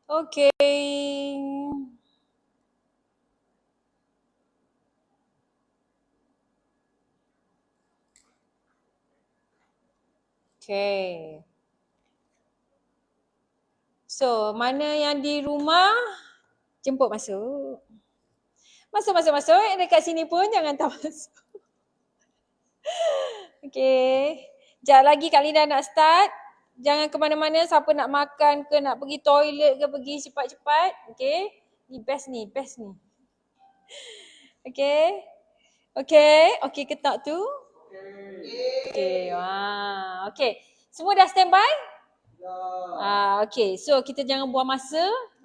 Okay. Okay. So, mana yang di rumah, jemput masuk. Masuk. Dekat sini pun jangan tak masuk. Okay. Sekejap lagi Kak Linda nak start. Jangan ke mana-mana, siapa nak makan ke, nak pergi toilet ke, pergi cepat-cepat. Okay. Ni best ni. Okay. Okay ke tak tu? Okay. Okay. Semua dah standby? Okay. So kita jangan buang masa.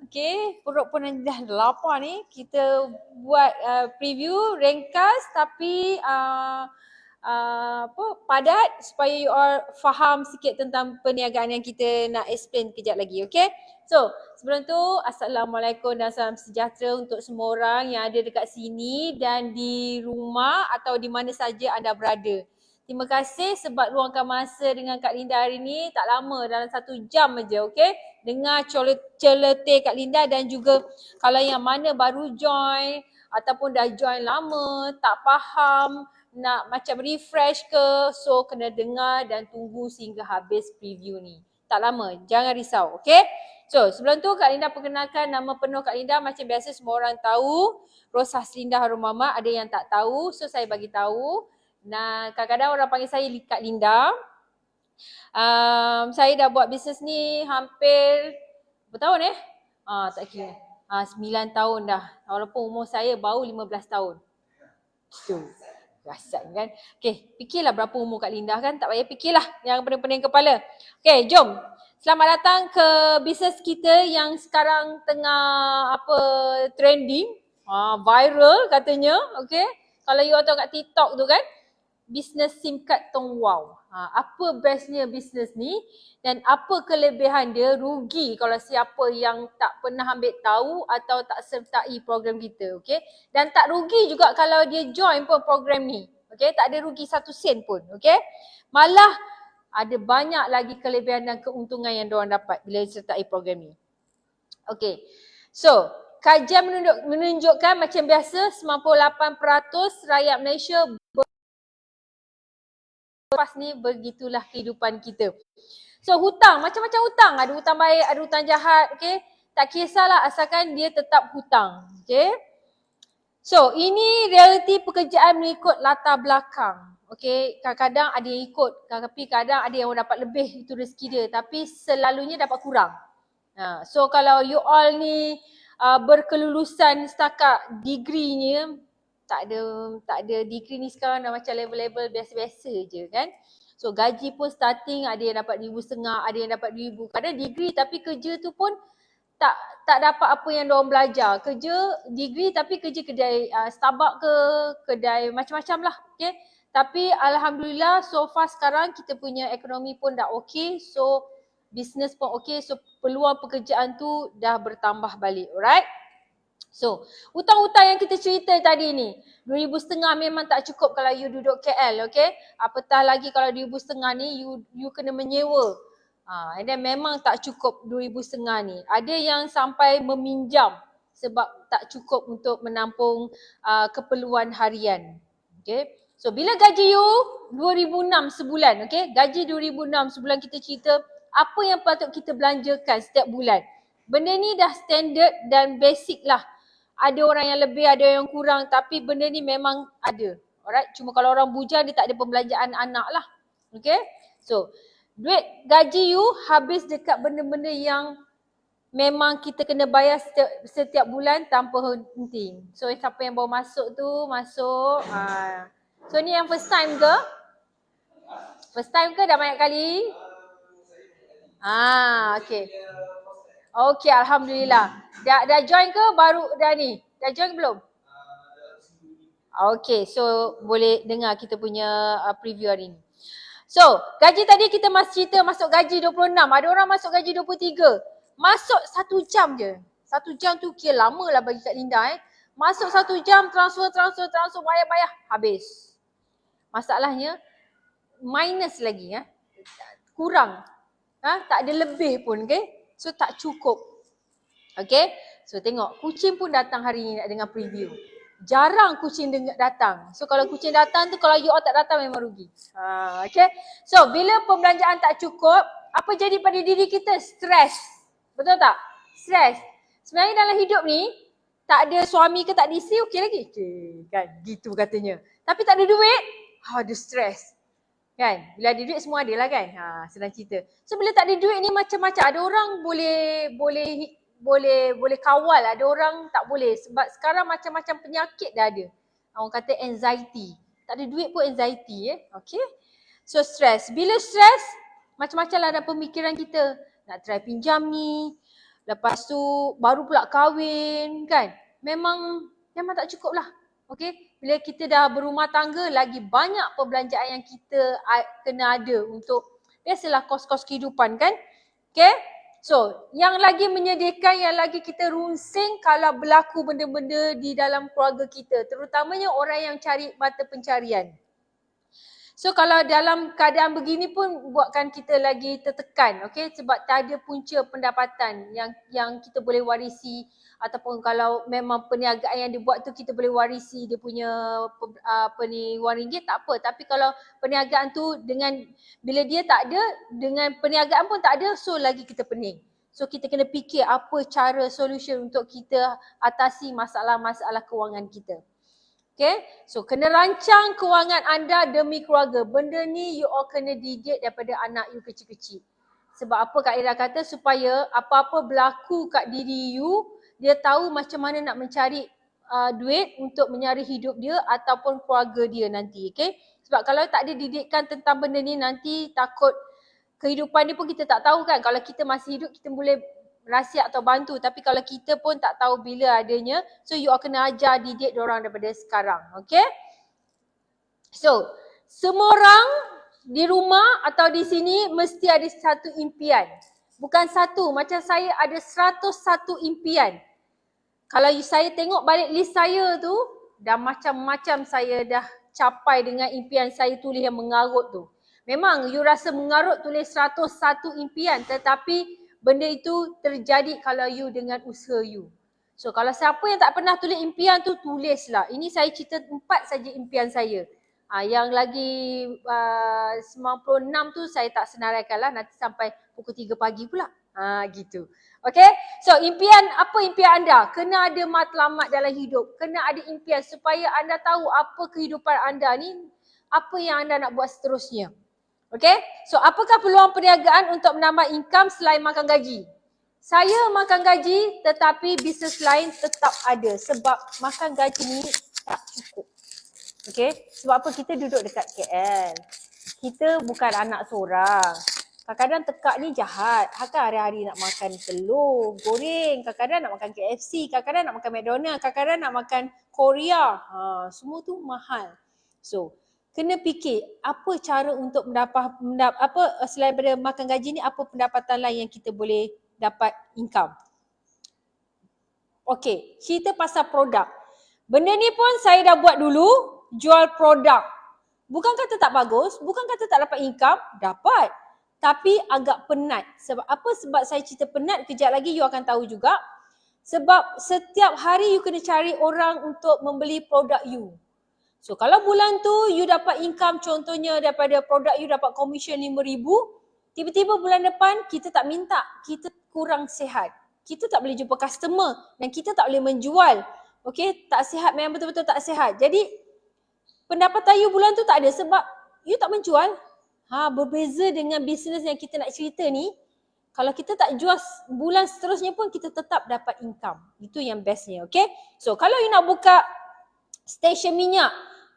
Okay. Perut pun dah lapar ni. Kita buat preview, ringkas tapi padat supaya you all faham sikit tentang perniagaan yang kita nak explain kejap lagi. Okay. So sebelum tu, Assalamualaikum dan salam sejahtera untuk semua orang yang ada dekat sini dan di rumah atau di mana saja anda berada. Terima kasih sebab luangkan masa dengan Kak Linda hari ni. Tak lama, dalam 1 jam aja, okay? Dengar celetih Kak Linda dan juga kalau yang mana baru join ataupun dah join lama, tak faham, nak macam refresh ke, so kena dengar dan tunggu sehingga habis preview ni. Tak lama, jangan risau, okay? So, sebelum tu Kak Linda perkenalkan nama penuh Kak Linda. Macam biasa semua orang tahu, Rosaslinda Harum Mamat. Ada yang tak tahu, so saya bagi tahu. Nah, kadang-kadang orang panggil saya Kak Linda. Saya dah buat bisnes ni hampir berapa tahun tak kira. 9 tahun dah. Walaupun umur saya baru 15 tahun. Tu. Rasan kan. Okay, fikirlah berapa umur Kak Linda kan. Tak payah fikirlah yang pening-pening kepala. Okay, jom. Selamat datang ke bisnes kita yang sekarang tengah trending. Viral katanya. Okay. Kalau you tahu kat TikTok tu kan. Bisnes SIM card Tong Wow. Apa bestnya bisnes ni dan apa kelebihan dia, rugi kalau siapa yang tak pernah ambil tahu atau tak sertai program kita, okey? Dan tak rugi juga kalau dia join pun program ni. Okey, tak ada rugi 1 sen pun, okey? Malah ada banyak lagi kelebihan dan keuntungan yang diorang dapat bila sertai program ni. Okey. So, kajian menunjukkan macam biasa 98% rakyat Malaysia lepas ni begitulah kehidupan kita. So hutang, macam-macam hutang. Ada hutang baik, ada hutang jahat, okay. Tak kisahlah asalkan dia tetap hutang, okay. So ini realiti pekerjaan mengikut latar belakang. Okay, kadang-kadang ada yang ikut, tapi kadang ada yang dapat lebih, itu rezeki dia. Tapi selalunya dapat kurang. So kalau you all ni berkelulusan setakat degree-nya, tak ada degree ni sekarang dah macam level-level biasa-biasa je kan. So gaji pun starting ada yang dapat RM1,500, ada yang dapat RM2,000. Kadang degree tapi kerja tu pun tak dapat apa yang diorang belajar. Kerja degree tapi kerja kedai Starbucks ke, kedai macam-macam lah. Okay. Tapi Alhamdulillah so far sekarang kita punya ekonomi pun dah okay. So business pun okay. So peluang pekerjaan tu dah bertambah balik. Alright. So, hutang-hutang yang kita cerita tadi ni, RM2,500 memang tak cukup kalau you duduk KL, okay? Apatah lagi kalau RM2,500 ni, you kena menyewa. And then memang tak cukup RM2,500 ni. Ada yang sampai meminjam sebab tak cukup untuk menampung keperluan harian. Okay? So, bila gaji you RM2,600 sebulan, okay? Gaji RM2,600 sebulan kita cerita, apa yang patut kita belanjakan setiap bulan? Benda ni dah standard dan basic lah. Ada orang yang lebih, ada yang kurang, tapi benda ni memang ada. Alright, cuma kalau orang bujang dia tak ada pembelanjaan anak lah. Okay, so duit gaji you habis dekat benda-benda yang memang kita kena bayar setiap bulan tanpa henti. So siapa yang baru masuk tu, masuk. So ni yang first time ke? First time ke dah banyak kali? Okay. Okay, Alhamdulillah. Dah join ke baru dah ni? Dah join ke belum? Okay, so boleh dengar kita punya preview hari ni. So, gaji tadi kita masih cerita masuk gaji 26. Ada orang masuk gaji 23. Masuk 1 jam je. 1 jam tu kira lama lah bagi Kak Linda Masuk 1 jam, transfer, bayar, habis. Masalahnya, minus lagi kurang. Tak ada lebih pun, okay? So tak cukup. Okay, so tengok kucing pun datang hari ni nak dengar preview. Jarang kucing datang. So kalau kucing datang tu, kalau you all tak datang memang rugi. Okay, so bila pembelanjaan tak cukup, apa jadi pada diri kita? Stres. Betul tak? Stres. Sebenarnya dalam hidup ni, tak ada suami ke tak ada isteri, okey lagi. Okay, kan? Gitu katanya. Tapi tak ada duit, ada stres. Kan? Bila ada duit semua ada lah kan? Senang cerita. So bila tak ada duit ni macam-macam. Ada orang boleh kawal, ada orang tak boleh. Sebab sekarang macam-macam penyakit dah ada. Orang kata anxiety. Tak ada duit pun anxiety. Okay. So stres. Bila stres, macam-macam lah dalam pemikiran kita. Nak try pinjam ni. Lepas tu baru pula kahwin kan. Memang tak cukup lah. Okay. Bila kita dah berumah tangga, lagi banyak perbelanjaan yang kita kena ada untuk biasalah kos-kos kehidupan kan. Okay. So, yang lagi menyedihkan, yang lagi kita runsing kalau berlaku benda-benda di dalam keluarga kita. Terutamanya orang yang cari mata pencarian. So, kalau dalam keadaan begini pun buatkan kita lagi tertekan. Okay? Sebab tak ada punca pendapatan yang kita boleh warisi. Ataupun kalau memang perniagaan yang dibuat tu kita boleh warisi dia punya wang ringgit, tak apa. Tapi kalau perniagaan tu dengan bila dia tak ada, dengan perniagaan pun tak ada, so lagi kita pening. So kita kena fikir apa cara solution untuk kita atasi masalah-masalah kewangan kita. Okay, so kena rancang kewangan anda demi keluarga. Benda ni you all kena didik daripada anak you kecil-kecil. Sebab apa Kak Ira kata, supaya apa-apa berlaku kat diri you, dia tahu macam mana nak mencari duit untuk menyara hidup dia ataupun keluarga dia nanti. Okay? Sebab kalau tak ada didikan tentang benda ni, nanti takut kehidupan dia pun kita tak tahu kan. Kalau kita masih hidup, kita boleh rahsia atau bantu. Tapi kalau kita pun tak tahu bila adanya, so you all kena ajar didik diorang daripada sekarang. Okay? So, semua orang di rumah atau di sini mesti ada satu impian. Bukan satu, macam saya ada 101 impian. Kalau saya tengok balik list saya tu, dah macam-macam saya dah capai dengan impian saya tulis yang mengarut tu. Memang you rasa mengarut tulis 101 impian, tetapi benda itu terjadi kalau you dengan usaha you. So kalau siapa yang tak pernah tulis impian tu, tulislah. Ini saya cerita 4 saja impian saya. Yang lagi 96 tu saya tak senaraikan lah, nanti sampai pukul 3 pagi pula. Gitu. Okay, so apa impian anda? Kena ada matlamat dalam hidup. Kena ada impian supaya anda tahu apa kehidupan anda ni, apa yang anda nak buat seterusnya. Okay, so apakah peluang perniagaan untuk menambah income selain makan gaji? Saya makan gaji tetapi bisnes lain tetap ada sebab makan gaji ni tak cukup. Okay, sebab apa? Kita duduk dekat KL. Kita bukan anak seorang. Kadang-kadang tekak ni jahat. Kan hari-hari nak makan telur goreng, kadang-kadang nak makan KFC, kadang-kadang nak makan McDonald, kadang-kadang nak makan Korea. Semua tu mahal. So, kena fikir apa cara untuk selain daripada makan gaji ni, apa pendapatan lain yang kita boleh dapat income. Okay, cerita pasal produk. Benda ni pun saya dah buat dulu, jual produk. Bukan kata tak bagus, bukan kata tak dapat income, dapat. Tapi agak penat. Sebab apa? Sebab saya cerita penat, kejap lagi you akan tahu juga. Sebab setiap hari you kena cari orang untuk membeli produk you. So kalau bulan tu you dapat income, contohnya daripada produk you dapat commission RM5,000, tiba-tiba bulan depan kita tak minta, kita kurang sihat. Kita tak boleh jumpa customer dan kita tak boleh menjual. Okay, tak sihat, memang betul-betul tak sihat. Jadi pendapatan you bulan tu tak ada sebab you tak menjual. Berbeza dengan bisnes yang kita nak cerita ni, kalau kita tak jual bulan seterusnya pun kita tetap dapat income. Itu yang bestnya, okay? So kalau you nak buka stesen minyak,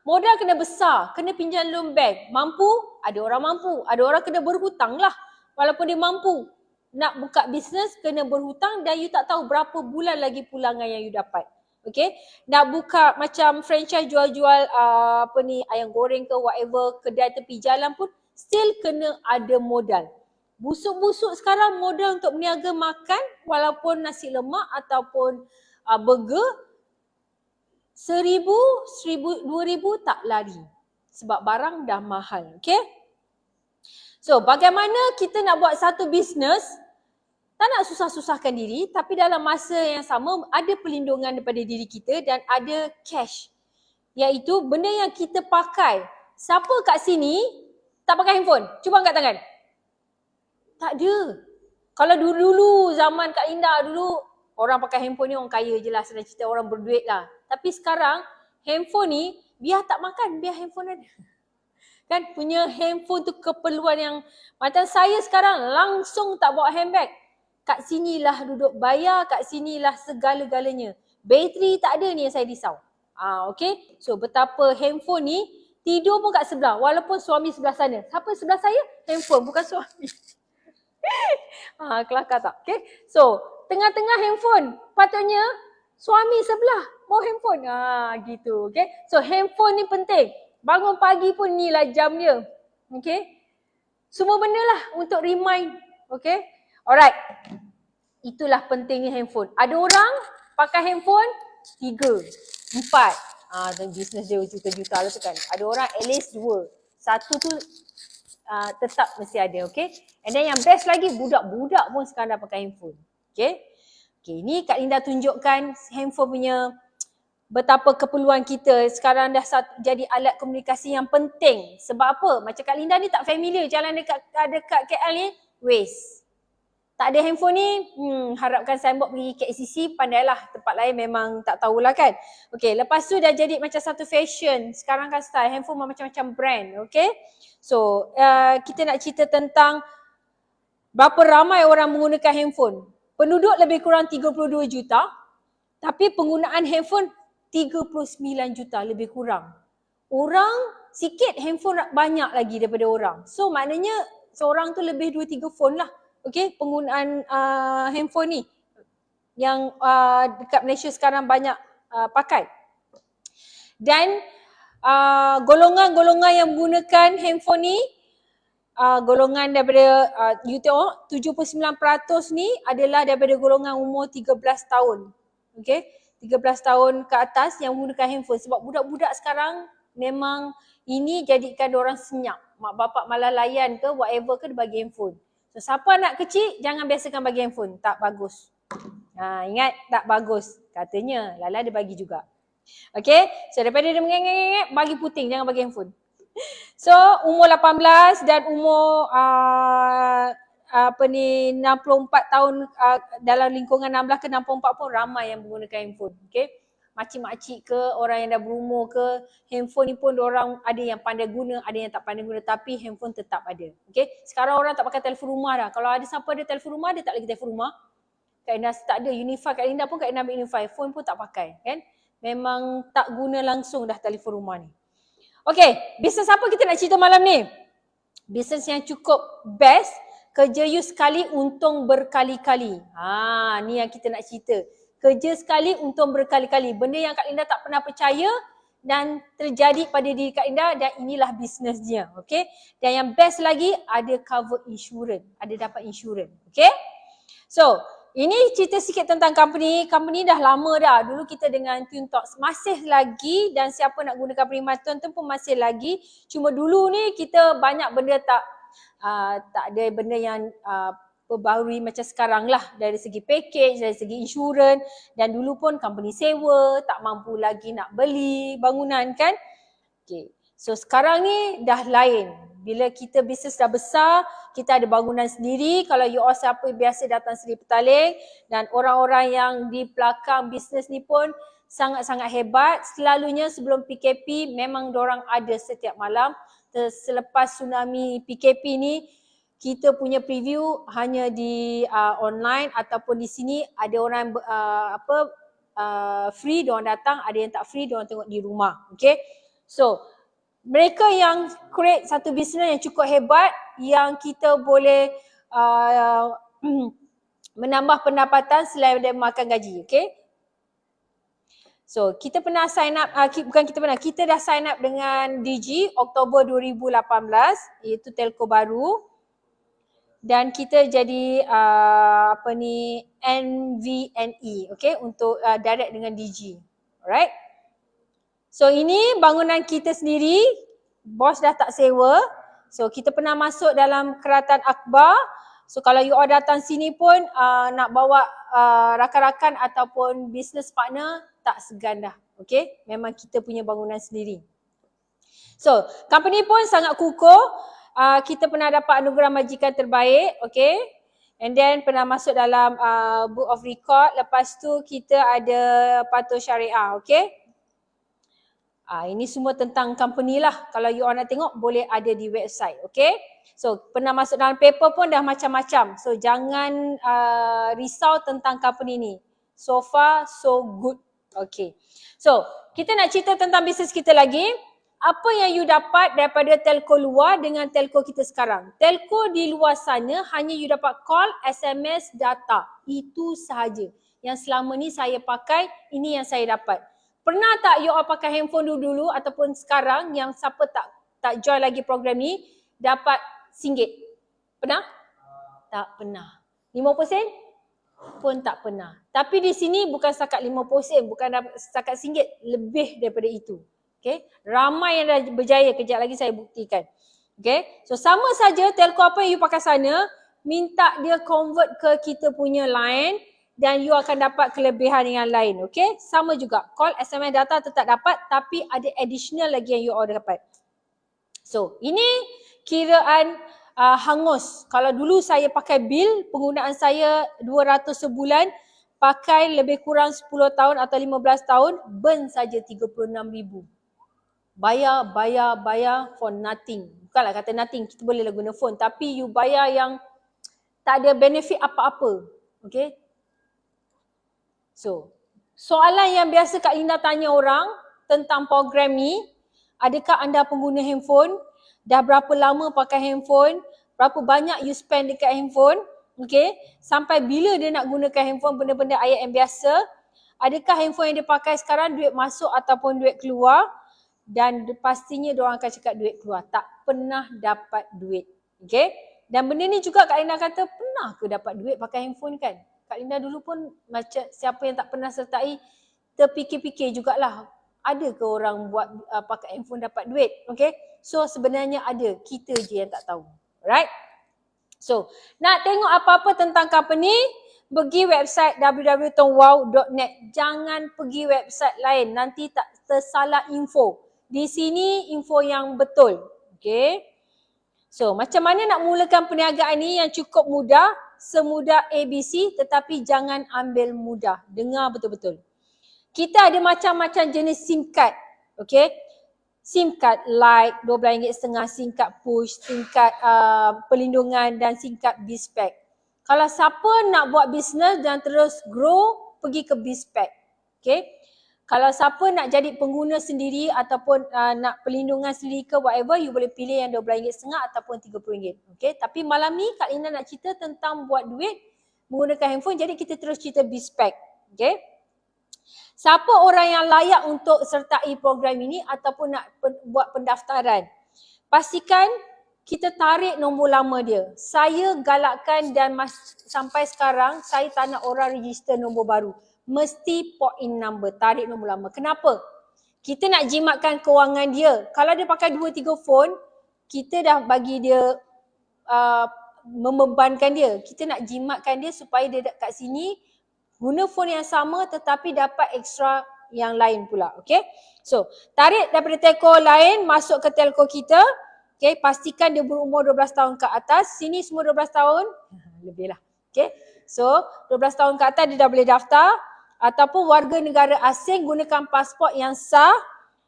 modal kena besar, kena pinjam loan bank. Mampu? Ada orang mampu. Ada orang kena berhutang lah. Walaupun dia mampu. Nak buka bisnes kena berhutang dan you tak tahu berapa bulan lagi pulangan yang you dapat. Okay? Nak buka macam franchise jual-jual ayam goreng ke whatever, kedai tepi jalan pun still kena ada modal. Busuk-busuk sekarang modal untuk berniaga makan walaupun nasi lemak ataupun burger, 1,000, 1,000, 2,000 tak lari. Sebab barang dah mahal. Okay? So bagaimana kita nak buat satu bisnes Tak nak susah-susahkan diri, tapi dalam masa yang sama ada perlindungan daripada diri kita dan ada cash. Iaitu benda yang kita pakai. Siapa kat sini tak pakai handphone? Cuba angkat tangan. Tak ada. Kalau dulu-dulu zaman Kak Linda dulu, orang pakai handphone ni orang kaya je lah, senang cerita orang berduit lah. Tapi sekarang handphone ni biar tak makan, biar handphone ada. Kan punya handphone tu keperluan yang, macam saya sekarang langsung tak bawa handbag. Kat sinilah duduk bayar, kat sinilah segala-galanya. Bateri tak ada ni yang saya risau. Okay. So betapa handphone ni, tidur pun kat sebelah. Walaupun suami sebelah sana. Siapa sebelah saya? Handphone, bukan suami. Kelakar tak? Okay. So tengah-tengah handphone. Patutnya suami sebelah mau handphone. Gitu. Okay. So handphone ni penting. Bangun pagi pun inilah jam dia. Okay. Semua benda lah untuk remind. Okay. Alright. Itulah pentingnya handphone. Ada orang pakai handphone 3, 4. Dan bisnes dia juta-juta lah tu kan. Ada orang at least 2. Satu tu tetap mesti ada. Okay. And then yang best lagi, budak-budak pun sekarang dah pakai handphone. Okay. Okay, ni Kak Linda tunjukkan handphone punya betapa keperluan kita sekarang dah jadi alat komunikasi yang penting. Sebab apa? Macam Kak Linda ni tak familiar jalan dekat KL ni, waste. Tak ada handphone ni, harapkan signboard pergi KCC, pandailah. Tempat lain memang tak tahulah kan. Okay, lepas tu dah jadi macam satu fashion. Sekarang kan style handphone macam-macam brand, okay. So, kita nak cerita tentang berapa ramai orang menggunakan handphone. Penduduk lebih kurang 32 juta, tapi penggunaan handphone 39 juta lebih kurang. Orang sikit, handphone banyak lagi daripada orang. So, maknanya seorang tu lebih 2-3 phone lah. Okay, penggunaan handphone ni yang dekat Malaysia sekarang banyak pakai. Dan golongan-golongan yang menggunakan handphone ni, golongan daripada you tengok 79% ni adalah daripada golongan umur 13 tahun. Okay, 13 tahun ke atas yang menggunakan handphone. Sebab budak-budak sekarang memang ini jadikan diorang senyap. Mak bapak malah layan ke whatever ke dia bagi handphone. So, siapa anak kecil, jangan biasakan bagi handphone. Tak bagus. Ingat, tak bagus. Katanya, Lala dia bagi juga. Okay, so daripada dia mengengek-ngengek, bagi puting, jangan bagi handphone. So, umur 18 dan umur 64 tahun, dalam lingkungan 16 ke 64 pun ramai yang menggunakan handphone. Okay, makcik-makcik ke, orang yang dah berumur ke, handphone ni pun orang ada yang pandai guna, ada yang tak pandai guna, tapi handphone tetap ada. Okay, sekarang orang tak pakai telefon rumah dah. Kalau ada siapa ada telefon rumah, dia tak lagi telefon rumah. Kak Linda tak ada Unify, Kak Linda pun Kak Linda ambil Unify, phone pun tak pakai kan. Memang tak guna langsung dah telefon rumah ni. Okay, bisnes apa kita nak cerita malam ni? Bisnes yang cukup best, kerja you sekali untung berkali-kali. Ni yang kita nak cerita. Kerja sekali untung berkali-kali. Benda yang Kak Linda tak pernah percaya dan terjadi pada diri Kak Linda, dan inilah bisnes dia. Okay. Dan yang best lagi, ada cover insurans. Ada dapat insurans. Okay. So, ini cerita sikit tentang company. Company dah lama dah. Dulu kita dengan TuneTalks masih lagi, dan siapa nak guna company Maton tu pun masih lagi. Cuma dulu ni kita banyak benda tak ada benda yang perbaharui macam sekarang lah, dari segi package, dari segi insurans. Dan dulu pun company sewa, tak mampu lagi nak beli bangunan kan. Okay. So sekarang ni dah lain. Bila kita bisnes dah besar, kita ada bangunan sendiri. Kalau you all siapa biasa datang Seri Petaling, dan orang-orang yang di belakang bisnes ni pun sangat-sangat hebat. Selalunya sebelum PKP memang diorang ada setiap malam. Selepas tsunami PKP ni, kita punya preview hanya di online ataupun di sini. Ada orang free, diorang datang, ada yang tak free, diorang tengok di rumah. Okay. So, mereka yang create satu bisnes yang cukup hebat, yang kita boleh menambah pendapatan selain dari makan gaji. Okay. So, kita pernah sign up, kita dah sign up dengan Digi Oktober 2018, iaitu telco baru. Dan kita jadi NVNE, okay, untuk direct dengan Digi. Alright. So, ini bangunan kita sendiri, bos dah tak sewa. So, kita pernah masuk dalam Keratan Akbar, So kalau you all datang sini pun nak bawa rakan-rakan ataupun business partner, tak segan dah. Okay, memang kita punya bangunan sendiri. So, company pun sangat kukuh. Kita pernah dapat anugerah majikan terbaik, okay. And then pernah masuk dalam book of record. Lepas tu kita ada patuh syariah, okay. Ini semua tentang company lah. Kalau you all nak tengok, boleh ada di website, okay. So, pernah masuk dalam paper pun dah macam-macam. So, jangan risau tentang company ni. So far, so good. Okay. So, kita nak cerita tentang bisnes kita lagi. Apa yang you dapat daripada telco luar dengan telco kita sekarang? Telco di luar sana hanya you dapat call, SMS, data. Itu sahaja. Yang selama ni saya pakai, ini yang saya dapat. Pernah tak you all pakai handphone dulu ataupun sekarang yang siapa tak join lagi program ni dapat RM1? Pernah? Tak pernah. 50 sen? Pun tak pernah. Tapi di sini bukan setakat 50 sen, bukan setakat RM1, lebih daripada itu. Okay. Ramai yang dah berjaya, kejap lagi saya buktikan. Okay. So sama saja telco apa yang you pakai sana, minta dia convert ke kita punya line dan you akan dapat kelebihan yang lain. Okay. Sama juga. Call, SMS, data tetap dapat tapi ada additional lagi yang you all dapat. So ini kiraan hangus. Kalau dulu saya pakai bil, penggunaan saya 200 sebulan, pakai lebih kurang 10 tahun atau 15 tahun, burn saja 36,000. Bayar for nothing. Bukanlah kata nothing, kita bolehlah guna phone. Tapi you bayar yang tak ada benefit apa-apa. Okay. So, soalan yang biasa Kak Linda tanya orang tentang program ni, adakah anda pengguna handphone? Dah berapa lama pakai handphone? Berapa banyak you spend dekat handphone? Okay. Sampai bila dia nak gunakan handphone, benda-benda ayat yang biasa? Adakah handphone yang dia pakai sekarang duit masuk ataupun duit keluar? Dan pastinya diorang akan cakap duit keluar. Tak pernah dapat duit. Okay. Dan benda ni juga Kak Linda kata, pernah ke dapat duit pakai handphone kan? Kak Linda dulu pun macam siapa yang tak pernah sertai, terfikir-fikir jugalah. Ada ke orang buat pakai handphone dapat duit? Okay. So sebenarnya ada. Kita je yang tak tahu. Alright. So nak tengok apa-apa tentang company, pergi website www.wow.net. Jangan pergi website lain. Nanti tak tersalah info. Di sini info yang betul. Okay. So macam mana nak mulakan perniagaan ni yang cukup mudah, semudah ABC tetapi jangan ambil mudah. Dengar betul-betul. Kita ada macam-macam jenis SIM card. Okay. SIM card Lite RM12.5, SIM card push, SIM card perlindungan dan SIM card BizPack. Kalau siapa nak buat bisnes dan terus grow, pergi ke BizPack. Okay. Kalau siapa nak jadi pengguna sendiri ataupun nak perlindungan sendiri ke whatever, you boleh pilih yang RM12.5 ataupun RM30. Okay. Tapi malam ni Kak Linda nak cerita tentang buat duit menggunakan handphone. Jadi kita terus cerita BizPack. Okay. Siapa orang yang layak untuk sertai program ini ataupun nak buat pendaftaran? Pastikan kita tarik nombor lama dia. Saya galakkan dan sampai sekarang saya tak nak orang register nombor baru. Mesti port in number, tarik nombor lama. Kenapa? Kita nak jimatkan kewangan dia. Kalau dia pakai 2-3 phone, kita dah bagi dia membebankan dia. Kita nak jimatkan dia supaya dia kat sini guna phone yang sama tetapi dapat ekstra yang lain pula. Okay. So, tarik daripada telco lain masuk ke telco kita. Okay. Pastikan dia berumur 12 tahun ke atas. Sini semua 12 tahun. Lebih lah. Okay. So, 12 tahun ke atas dia dah boleh daftar. Ataupun warga negara asing gunakan pasport yang sah.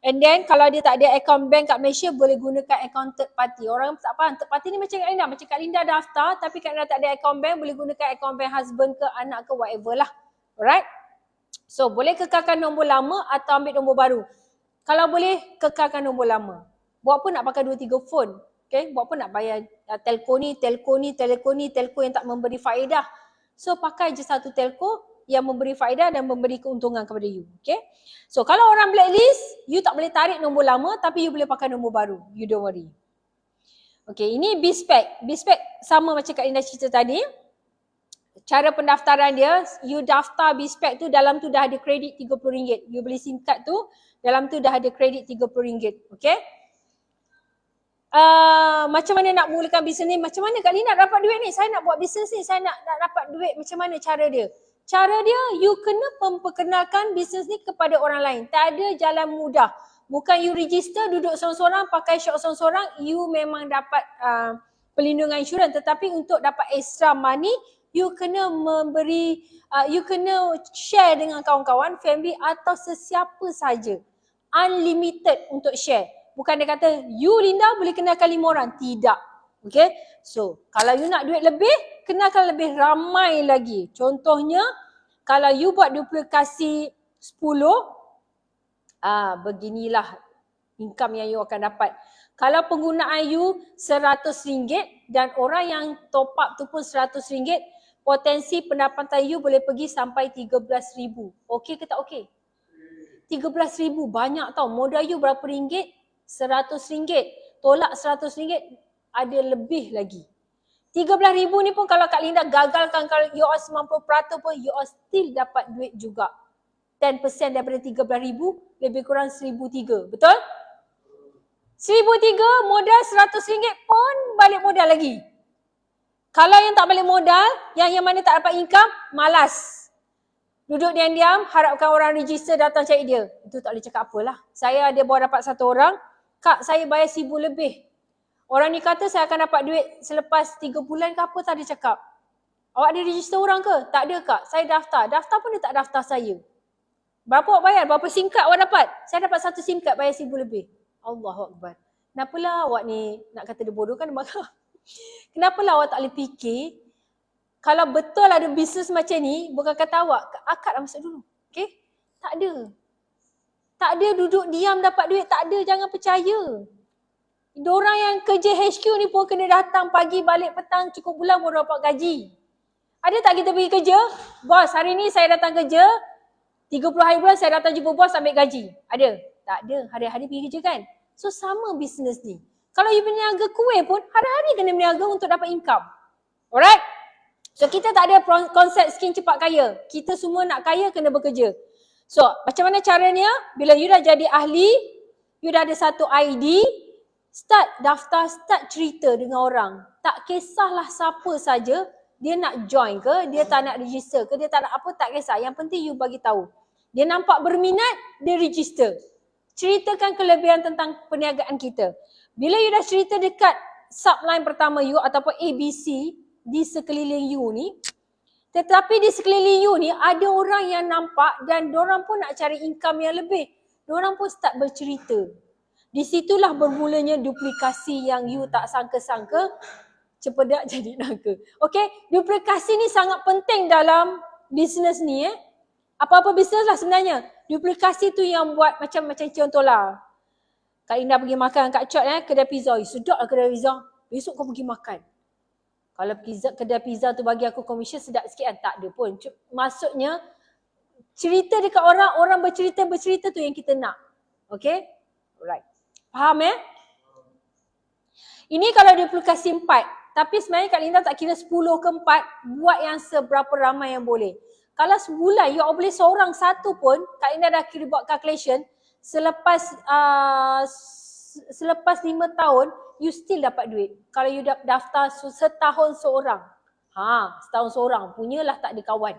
And then kalau dia tak ada akaun bank kat Malaysia, boleh gunakan akaun third party. Orang tak faham, third party ni macam Kak Linda. Macam Kak Linda daftar tapi Kak Linda tak ada akaun bank, boleh gunakan akaun bank husband ke anak ke whatever lah. Alright. So boleh kekalkan nombor lama atau ambil nombor baru. Kalau boleh, kekalkan nombor lama. Buat apa nak pakai 2-3 phone? Okay. Buat apa nak bayar telco ni yang tak memberi faedah. So pakai je satu telco yang memberi faedah dan memberi keuntungan kepada you. Okay. So kalau orang blacklist, you tak boleh tarik nombor lama tapi you boleh pakai nombor baru. You don't worry. Okay, ini BizPack. BizPack sama macam Kak Linda cerita tadi. Cara pendaftaran dia, you daftar BizPack tu, dalam tu dah ada kredit RM30. You beli SIM card tu, dalam tu dah ada kredit RM30. Okay. macam mana nak mulakan bisnes ni, macam mana Kak Lina dapat duit ni, saya nak buat bisnes ni, saya nak dapat duit, macam mana cara dia? Cara dia, you kena memperkenalkan bisnes ni kepada orang lain. Tak ada jalan mudah. Bukan you register, duduk seorang-seorang, pakai shop seorang-seorang, you memang dapat pelindungan insurans. Tetapi untuk dapat extra money, you kena memberi, you kena share dengan kawan-kawan, family atau sesiapa saja. Unlimited untuk share. Bukan dia kata, you Linda boleh kenalkan 5 orang. Tidak. Okay. So, kalau you nak duit lebih, kenalkan lebih ramai lagi. Contohnya, kalau you buat duplikasi 10, beginilah income yang you akan dapat. Kalau penggunaan you RM100 dan orang yang top up tu pun RM100, potensi pendapatan you boleh pergi sampai RM13,000. Okey ke tak okey? RM13,000 banyak tau. Modal you berapa ringgit? RM100. Tolak RM100 ada lebih lagi. RM13,000 ni pun kalau Kak Linda gagalkan, kalau you all 90% pun you all still dapat duit juga. 10% daripada RM13,000 lebih kurang RM1,300. Betul? RM1,300 modal RM100 pun balik modal lagi. Kalau yang tak balik modal, yang mana tak dapat income, malas. Duduk diam-diam, harapkan orang register datang cari dia. Itu tak boleh cakap apalah. Saya ada bawa dapat 1 orang, Kak saya bayar RM1,000 lebih. Orang ni kata saya akan dapat duit selepas 3 bulan ke apa, tak ada cakap. Awak ada register orang ke? Tak ada Kak, saya daftar. Daftar pun dia tak daftar saya. Berapa awak bayar? Berapa SIM card awak dapat? Saya dapat 1 SIM card bayar RM1,000 lebih. Allahuakbar. Kenapalah awak ni nak kata dia bodoh kan? Kenapalah awak tak boleh fikir, kalau betul ada bisnes macam ni, bukan kata awak, akad lah masuk dulu. Okay? Tak ada. Tak ada duduk diam dapat duit. Tak ada, jangan percaya. Diorang yang kerja HQ ni pun kena datang pagi balik petang, cukup bulan baru dapat gaji. Ada tak kita pergi kerja? Bos, hari ni saya datang kerja, 30 hari bulan saya datang jumpa bos ambil gaji. Ada? Tak ada. Hari-hari pergi kerja kan? So sama bisnes ni. Kalau you berniaga kuih pun, hari-hari kena berniaga untuk dapat income. Alright? So kita tak ada konsep skin cepat kaya. Kita semua nak kaya kena bekerja. So macam mana caranya? Bila you dah jadi ahli, you dah ada satu ID, start daftar, start cerita dengan orang. Tak kisahlah siapa saja, dia nak join ke, dia tak nak register ke, dia tak nak apa, tak kisah. Yang penting you bagi tahu. Dia nampak berminat, dia register. Ceritakan kelebihan tentang perniagaan kita. Bila you dah cerita dekat subline pertama you ataupun ABC di sekeliling you ni, tetapi di sekeliling you ni ada orang yang nampak dan diorang pun nak cari income yang lebih. Diorang pun start bercerita. Di situlah bermulanya duplikasi yang you tak sangka-sangka, cepedak jadi naga. Okay, duplikasi ni sangat penting dalam bisnes ni. Apa-apa bisnes lah sebenarnya. Duplikasi tu yang buat macam contohlah. Kak Linda pergi makan Kak Chot kedai pizza. Sedap lah kedai pizza. Besok kau pergi makan. Kalau kedai pizza tu bagi aku komisen sedap sikit kan? Tak ada pun. Maksudnya cerita dekat orang, orang bercerita tu yang kita nak. Okay? Alright. Faham Ini kalau duplikasi 4. Tapi sebenarnya Kak Linda tak kira 10 ke 4. Buat yang seberapa ramai yang boleh. Kalau sebulan you boleh seorang satu pun, Kak Linda dah kira buat calculation, selepas 5 tahun, you still dapat duit. Kalau you daftar setahun seorang. Setahun seorang. Punyalah tak ada kawan.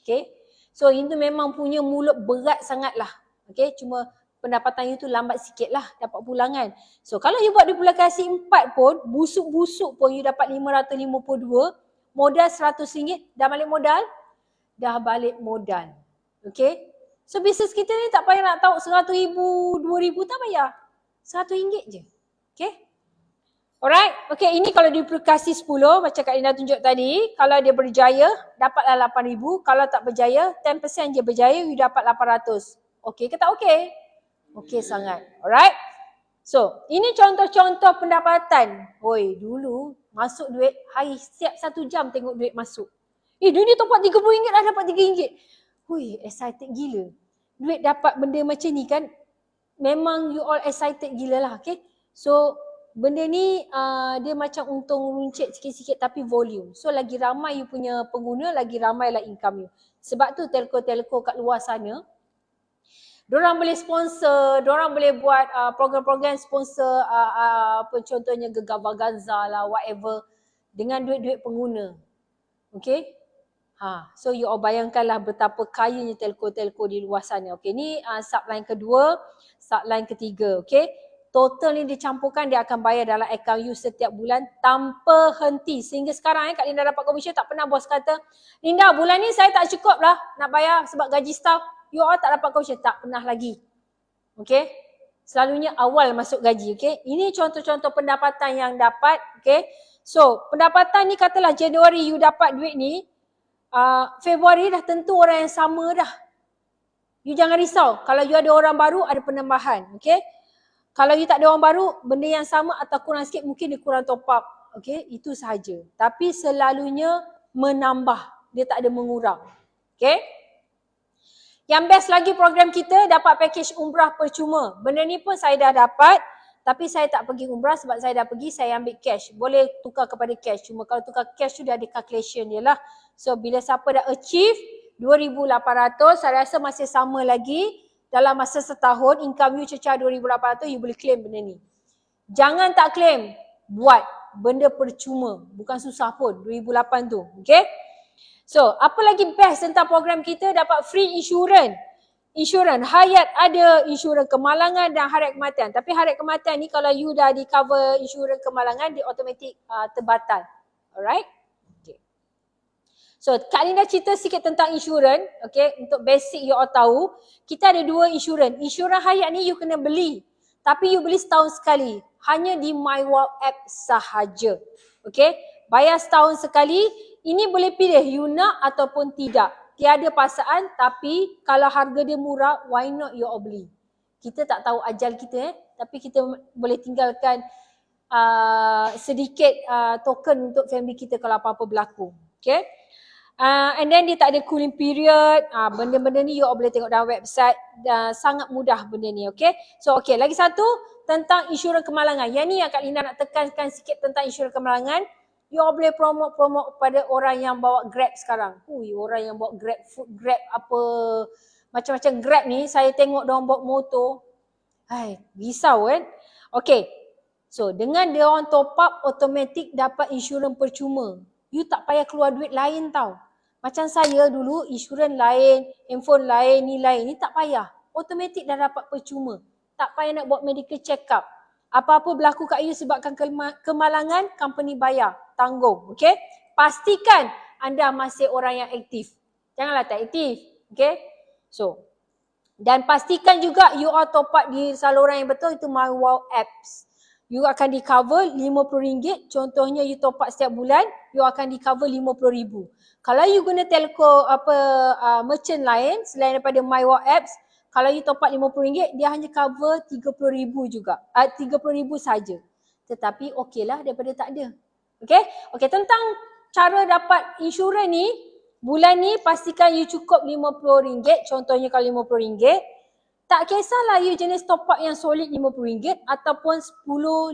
Okay. So itu memang punya mulut berat sangat lah. Okay. Cuma pendapatan you tu lambat sikit lah dapat pulangan. So kalau you buat duplikasi 4 pun, busuk-busuk pun you dapat 552, modal RM100, dah balik modal? Dah balik modal. Okay. So bisnes kita ni tak payah nak tahu RM100,000, RM2,000 tak payah. RM100 je. Okay. Alright. Okay, ini kalau duplikasi 10 macam Kak Linda tunjuk tadi. Kalau dia berjaya, dapatlah RM8,000. Kalau tak berjaya, 10% je berjaya, you dapat RM800. Okay ke tak okay? Okay sangat. Alright. So, ini contoh-contoh pendapatan. Oi, dulu masuk duit, hari setiap 1 jam tengok duit masuk. Duit ni top up RM30 dah dapat RM3. Hui, excited gila. Duit dapat benda macam ni kan, memang you all excited gila lah, okay. So, benda ni dia macam untung runcit sikit-sikit tapi volume. So, lagi ramai you punya pengguna, lagi ramai lah income you. Sebab tu telco-telco kat luar sana, Diorang boleh sponsor, diorang boleh buat program-program sponsor apa contohnya Gegar Vaganza lah, whatever, dengan duit-duit pengguna. Okay? So you all bayangkanlah betapa kayanya telco-telco di luar sana. Okay, ni subline kedua, subline ketiga. Okay, total ni dicampurkan, dia akan bayar dalam akaun you setiap bulan tanpa henti. Sehingga sekarang Kak Linda dapat komisen, tak pernah bos kata, Linda bulan ni saya tak cukup lah nak bayar sebab gaji staff. You all tak dapat komisen, tak pernah lagi. Okay, selalunya awal masuk gaji. Okay, ini contoh-contoh pendapatan yang dapat. Okay, so pendapatan ni katalah Januari you dapat duit ni, Februari dah tentu orang yang sama dah. You jangan risau. Kalau you ada orang baru, ada penambahan. Okay. Kalau you tak ada orang baru, benda yang sama atau kurang sikit, mungkin dia kurang top up. Okay. Itu sahaja. Tapi selalunya menambah. Dia tak ada mengurang. Okay. Yang best lagi program kita, dapat package umrah percuma. Benda ni pun saya dah dapat. Tapi saya tak pergi umrah sebab saya dah pergi, saya ambil cash. Boleh tukar kepada cash. Cuma kalau tukar cash tu dia ada calculation dia lah. So bila siapa dah achieve 2,800, saya rasa masih sama lagi. Dalam masa setahun, income you cecah 2,800, you boleh claim benda ni. Jangan tak claim. Buat. Benda percuma. Bukan susah pun. 2,800 tu. Okay. So apa lagi best tentang program kita? Dapat free insurance. Insurans, hayat ada, insurans kemalangan dan hayat kematian. Tapi hayat kematian ni kalau you dah di cover insurans kemalangan, dia automatik terbatal. Alright? Okay. So Kak Linda cerita sikit tentang insurans. Okay, untuk basic you all tahu. Kita ada dua insurans. Insurans hayat ni you kena beli. Tapi you beli setahun sekali. Hanya di MyWall app sahaja. Okay, bayar setahun sekali. Ini boleh pilih you nak ataupun tidak. Tiada paksaan, tapi kalau harga dia murah, why not you all beli? Kita tak tahu ajal kita, tapi kita boleh tinggalkan sedikit token untuk family kita kalau apa-apa berlaku. Okay? And then dia tak ada cooling period. Benda-benda ni you all boleh tengok dalam website. Sangat mudah benda ni. Okay? So okay, lagi satu tentang insurans kemalangan. Yang ni yang Kak Linda nak tekankan sikit tentang insurans kemalangan. You all boleh promote kepada orang yang bawa Grab sekarang. Orang yang bawa Grab, food Grab, apa macam-macam Grab ni, saya tengok diorang bawa motor. Risau kan. Okay. So, dengan diorang top up, automatik dapat insurans percuma. You tak payah keluar duit lain tau. Macam saya dulu, insurans lain, handphone lain, ni lain. Ni tak payah. Automatik dah dapat percuma. Tak payah nak buat medical check up. Apa-apa berlaku kat you sebabkan kemalangan, company bayar. Tanggung. Okay. Pastikan anda masih orang yang aktif. Janganlah tak aktif. Okay. So. Dan pastikan juga you all top up di saluran yang betul, itu MyWall apps. You akan di cover RM50. Contohnya you top up setiap bulan, you akan di cover RM50,000. Kalau you guna telco merchant lain selain daripada MyWall apps, kalau you top up RM50, dia hanya cover RM30,000 juga. RM30,000 saja. Tetapi okeylah daripada tak ada. Okay? Okay, tentang cara dapat insurans ni, bulan ni pastikan you cukup RM50. Contohnya kalau RM50. Tak kisahlah you jenis top up yang solid RM50 ataupun 10, 5,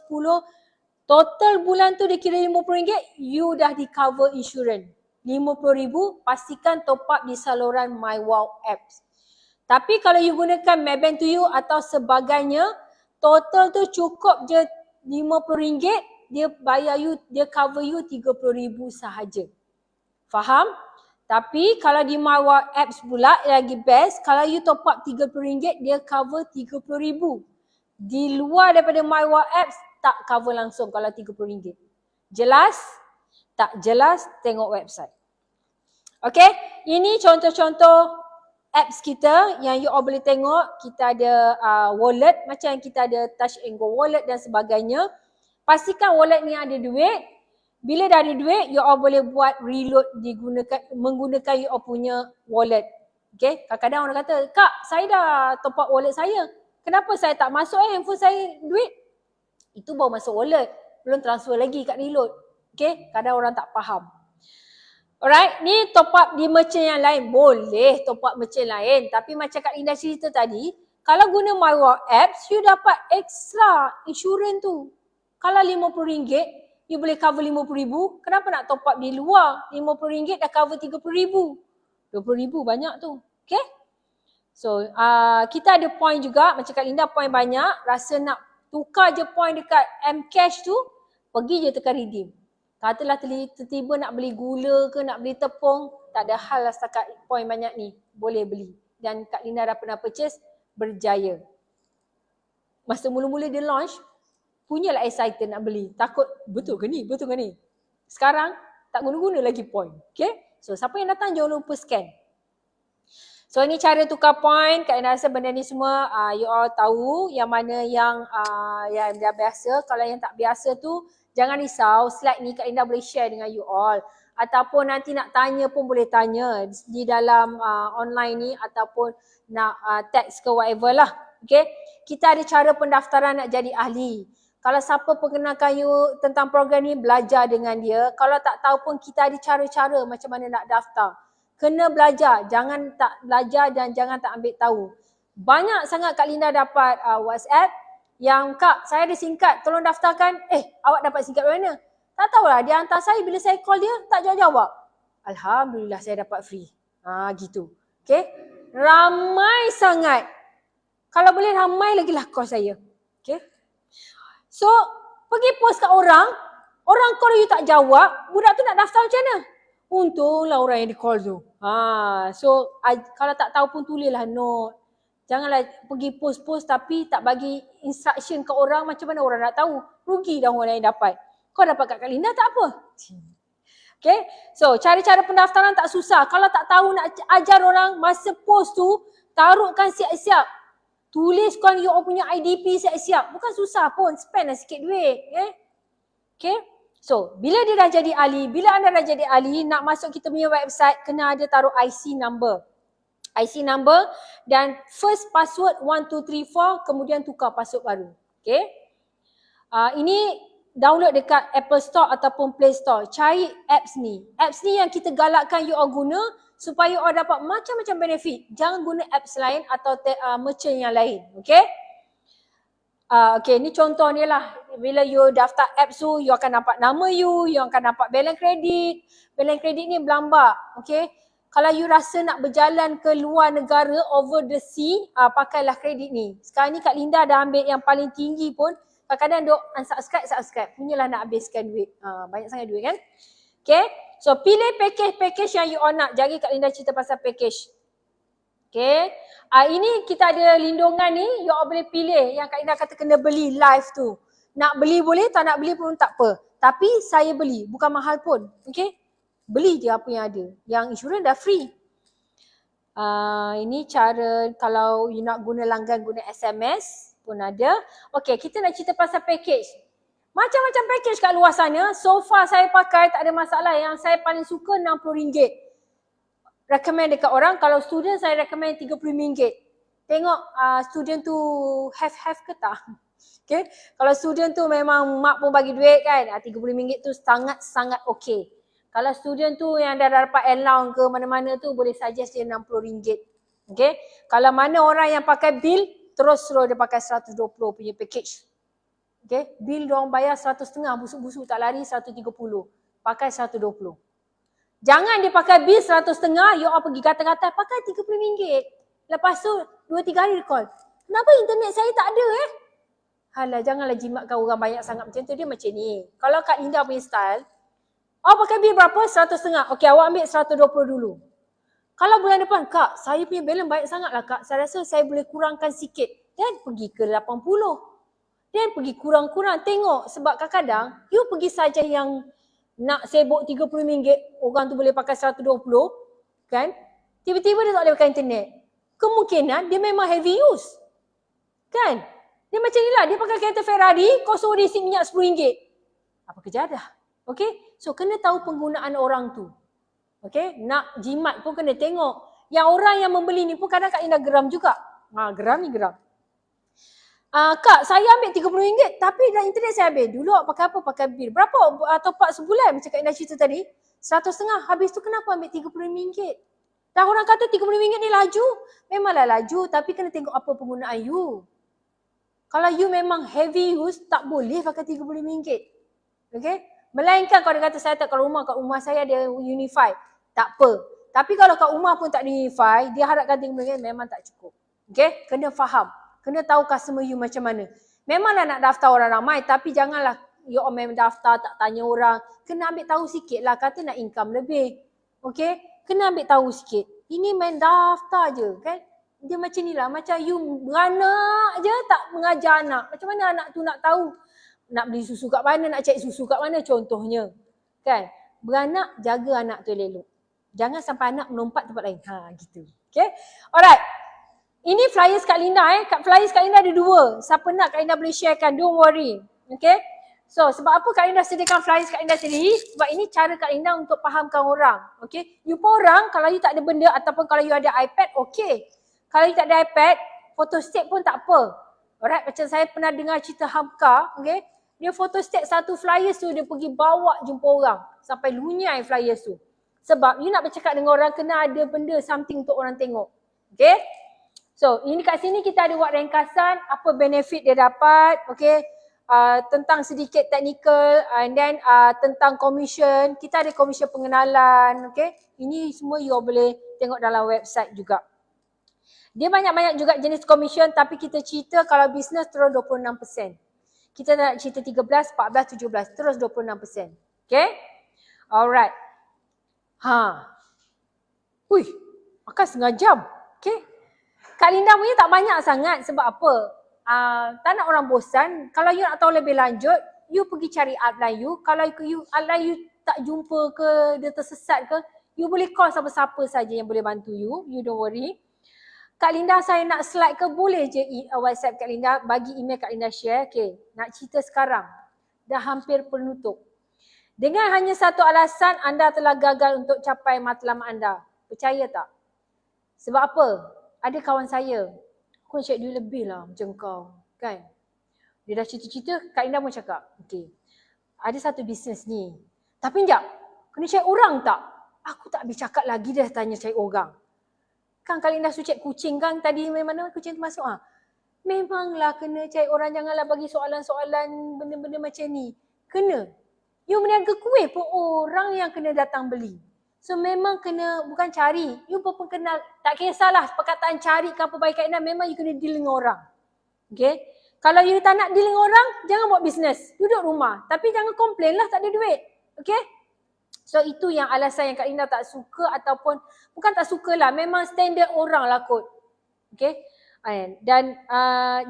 10. Total bulan tu dia kira RM50, you dah di cover insurans. RM50,000, pastikan top up di saluran MyWall apps. Tapi kalau you gunakan Maybank to you atau sebagainya, total tu cukup je RM50, dia bayar you, dia cover you RM30,000 sahaja. Faham? Tapi kalau di MyWall apps pula lagi best, kalau you top up RM30, dia cover RM30,000. Di luar daripada MyWall apps, tak cover langsung kalau RM30. Jelas? Tak jelas? Tengok website. Okay? Ini contoh-contoh apps kita yang you all boleh tengok. Kita ada wallet, macam kita ada Touch and Go wallet dan sebagainya. Pastikan wallet ni ada duit. Bila dah ada duit, you all boleh buat reload menggunakan you all punya wallet. Okay, kadang-kadang orang kata, Kak, saya dah top up wallet saya. Kenapa saya tak masuk handphone saya duit? Itu baru masuk wallet. Belum transfer lagi kat reload. Okay, kadang orang tak faham. Alright, ni top up di merchant yang lain. Boleh top up merchant lain. Tapi macam Kak Linda cerita tadi, kalau guna MyWall apps, you dapat extra insurans tu. Kalau RM50, you boleh cover RM50,000. Kenapa nak top up di luar? RM50 dah cover RM30,000. RM20,000 banyak tu. Okay? So kita ada point juga, macam Kak Linda point banyak, rasa nak tukar je point dekat Mcash tu, pergi je tekan redeem. Katalah tiba-tiba nak beli gula ke, nak beli tepung, tak ada hal lah setakat point banyak ni, boleh beli. Dan Kak Linda dah pernah purchase, berjaya. Masa mula-mula dia launch, punyalah excited nak beli. Takut, betul ke ni? Betul ke ni? Sekarang, tak guna-guna lagi point. Okay? So, siapa yang datang, jangan lupa scan. So, ini cara tukar point. Kak Linda rasa benda ni semua you all tahu yang mana yang dah biasa. Kalau yang tak biasa tu, jangan risau. Slide ni Kak Linda boleh share dengan you all. Ataupun nanti nak tanya pun boleh tanya di dalam online ni ataupun nak text ke whatever lah. Okay? Kita ada cara pendaftaran nak jadi ahli. Kalau siapa perkenalkan you tentang program ni, belajar dengan dia. Kalau tak tahu pun kita ada cara-cara macam mana nak daftar. Kena belajar, jangan tak belajar dan jangan tak ambil tahu. Banyak sangat Kak Linda dapat WhatsApp yang Kak, saya ada singkat, tolong daftarkan. Awak dapat singkat dari mana? Tak tahulah, dia hantar saya, bila saya call dia, tak jawab-jawab. Alhamdulillah saya dapat free. Gitu. Okay? Ramai sangat. Kalau boleh ramai lagi lah call saya. Okay? So, pergi post kat orang call you tak jawab, budak tu nak daftar macam mana? Untunglah orang yang di call tu. So, kalau tak tahu pun tulislah note. Janganlah pergi post-post tapi tak bagi instruction ke orang, macam mana orang nak tahu. Rugi dah orang yang dapat. Kau dapat kat Kak Linda tak apa. Okay, so cara-cara pendaftaran tak susah. Kalau tak tahu nak ajar orang, masa post tu, taruhkan siap-siap. Tuliskan you punya IDP siap-siap. Bukan susah pun, spend lah sikit duit. Okay, so bila dia dah jadi ahli, bila anda dah jadi ahli, nak masuk kita punya website, kena ada taruh IC number. IC number dan first password 1234, kemudian tukar password baru. Okay, ini download dekat Apple Store ataupun Play Store. Cari apps ni. Apps ni yang kita galakkan you all guna supaya you all dapat macam-macam benefit. Jangan guna apps lain atau merchant yang lain. Okay? Okay, ni contoh ni lah. Bila you daftar apps tu, you akan nampak nama you akan nampak balance kredit. Balance kredit ni berlambak. Okay? Kalau you rasa nak berjalan ke luar negara, over the sea, pakailah kredit ni. Sekarang ni Kak Linda dah ambil yang paling tinggi pun. Kadang-kadang duk unsubscribe. Punyalah nak habiskan duit. Banyak sangat duit kan. Okay. So pilih package yang you all nak. Jari Kak Linda cerita pasal package. Okay. Ini kita ada lindungan ni. You all boleh pilih. Yang Kak Linda kata kena beli live tu. Nak beli boleh, tak nak beli pun tak apa. Tapi saya beli. Bukan mahal pun. Okay. Beli je apa yang ada. Yang insurans dah free. Ini cara kalau you nak guna langgan, guna SMS pun ada. Okay, kita nak cerita pasal package. Macam-macam package kat luar sana. So far saya pakai tak ada masalah. Yang saya paling suka RM60. Recommend dekat orang. Kalau student saya recommend RM30. Tengok student tu have ke tak. Okay. Kalau student tu memang mak pun bagi duit kan. RM30 tu sangat-sangat okay. Kalau student tu yang dah dapat allowance ke mana-mana tu boleh suggest dia RM60. Okay. Kalau mana orang yang pakai bil, terus suruh dia pakai 120 punya package. Okay. Bil diorang bayar 150, busuk-busuk tak lari 130. Pakai 120. Jangan dia pakai bil 150, you all pergi kata-kata pakai RM30. Lepas tu 2-3 hari dia call. Kenapa internet saya tak ada Halah, janganlah jimatkan orang banyak sangat macam tu. Dia macam ni. Kalau Kak Linda punya style, pakai bil berapa? 150. Okey, awak ambil 120 dulu. Kalau bulan depan, Kak, saya punya balance baik sangat lah Kak. Saya rasa saya boleh kurangkan sikit. Dan pergi ke 80. Dan pergi kurang-kurang. Tengok, sebab kadang-kadang, you pergi saja yang nak sibuk RM30, orang tu boleh pakai 120, kan? Tiba-tiba dia tak boleh pakai internet. Kemungkinan dia memang heavy use. Kan? Dia macam ni lah, dia pakai kereta Ferrari, kau suruh dia isi minyak RM10. Apa kejadah? Okay? So, kena tahu penggunaan orang tu. Okay? Nak jimat pun kena tengok. Yang orang yang membeli ni pun kadang Kak Linda geram juga. Geram ni geram. Kak, saya ambil RM30 tapi dah internet saya habis. Dulu awak pakai apa? Pakai bil. Berapa top up sebulan macam Kak Linda cerita tadi? 150. Habis tu kenapa ambil RM30? Dah orang kata RM30 ni laju. Memanglah laju tapi kena tengok apa penggunaan you. Kalau you memang heavy use, tak boleh pakai RM30. Okay? Melainkan kalau dia kata saya tak kat rumah saya ada Unify. Tak apa. Tapi kalau kat rumah pun tak ada wifi, dia harapkan tinggal memang tak cukup. Okay? Kena faham. Kena tahu customer you macam mana. Memanglah nak daftar orang ramai, tapi janganlah you main daftar tak tanya orang. Kena ambil tahu sikit lah, kata nak income lebih. Okay? Kena ambil tahu sikit. Ini main daftar je kan. Dia macam ni lah, macam you beranak je tak mengajar anak. Macam mana anak tu nak tahu nak beli susu kat mana, nak cari susu kat mana contohnya. Kan? Beranak, jaga anak tu elok. Jangan sampai anak melompat tempat lain. Gitu. Okay? Alright. Ini flyers Kak Linda Kat flyers Kak Linda ada 2. Siapa nak Kak Linda boleh sharekan. Don't worry. Okay? So sebab apa Kak Linda sediakan flyers Kak Linda sendiri? Sebab ini cara Kak Linda untuk fahamkan orang. Okay? You pun orang kalau you tak ada benda ataupun kalau you ada iPad, okay. Kalau you tak ada iPad, photostat pun tak apa. Alright, macam saya pernah dengar cerita Hamka, okay. Dia photostat satu flyers tu, dia pergi bawa jumpa orang. Sampai lunyai flyers tu. Sebab you nak bercakap dengan orang, kena ada benda, something untuk orang tengok. Okay. So, ini kat sini kita ada buat ringkasan, apa benefit dia dapat, okay. Tentang sedikit technical, and then tentang commission. Kita ada commission pengenalan, okay. Ini semua you boleh tengok dalam website juga. Dia banyak-banyak juga jenis commission, tapi kita cerita kalau bisnes terus 26%. Kita nak cerita 13, 14, 17, terus 26%. Okay? Alright. Ui, makan setengah jam. Okay? Kak Linda punya tak banyak sangat sebab apa? Tak nak orang bosan. Kalau you nak tahu lebih lanjut, you pergi cari upline you. Kalau you upline you tak jumpa ke, dia tersesat ke, you boleh call siapa-siapa saja yang boleh bantu you. You don't worry. Kak Linda saya nak slide ke, boleh je WhatsApp Kak Linda, bagi email Kak Linda share. Okay, nak cerita sekarang. Dah hampir penutup. Dengan hanya satu alasan anda telah gagal untuk capai matlamat anda. Percaya tak? Sebab apa? Ada kawan saya, aku nak cakap dia lebih lah macam kau. Kan? Dia dah cerita-cerita, Kak Linda pun cakap, okay, ada satu bisnes ni. Tapi sekejap, kena cari orang tak? Aku tak habis cakap lagi dah tanya cari orang. Kan Kak Linda sucek kucing kan tadi, mana kucing tu masuk memanglah kena cari orang, janganlah bagi soalan-soalan benda-benda macam ni. Kena. You meniaga kuih pun orang yang kena datang beli. So memang kena, bukan cari. You pun kena, tak kisahlah perkataan cari ke apa baik Kak Linda, memang you kena deal dengan orang. Okay. Kalau you tak nak deal dengan orang, jangan buat bisnes. Duduk rumah. Tapi jangan komplain lah tak ada duit. Okay. So itu yang alasan yang Kak Linda tak suka ataupun bukan tak suka lah, memang standard orang lah kot. Okay. Dan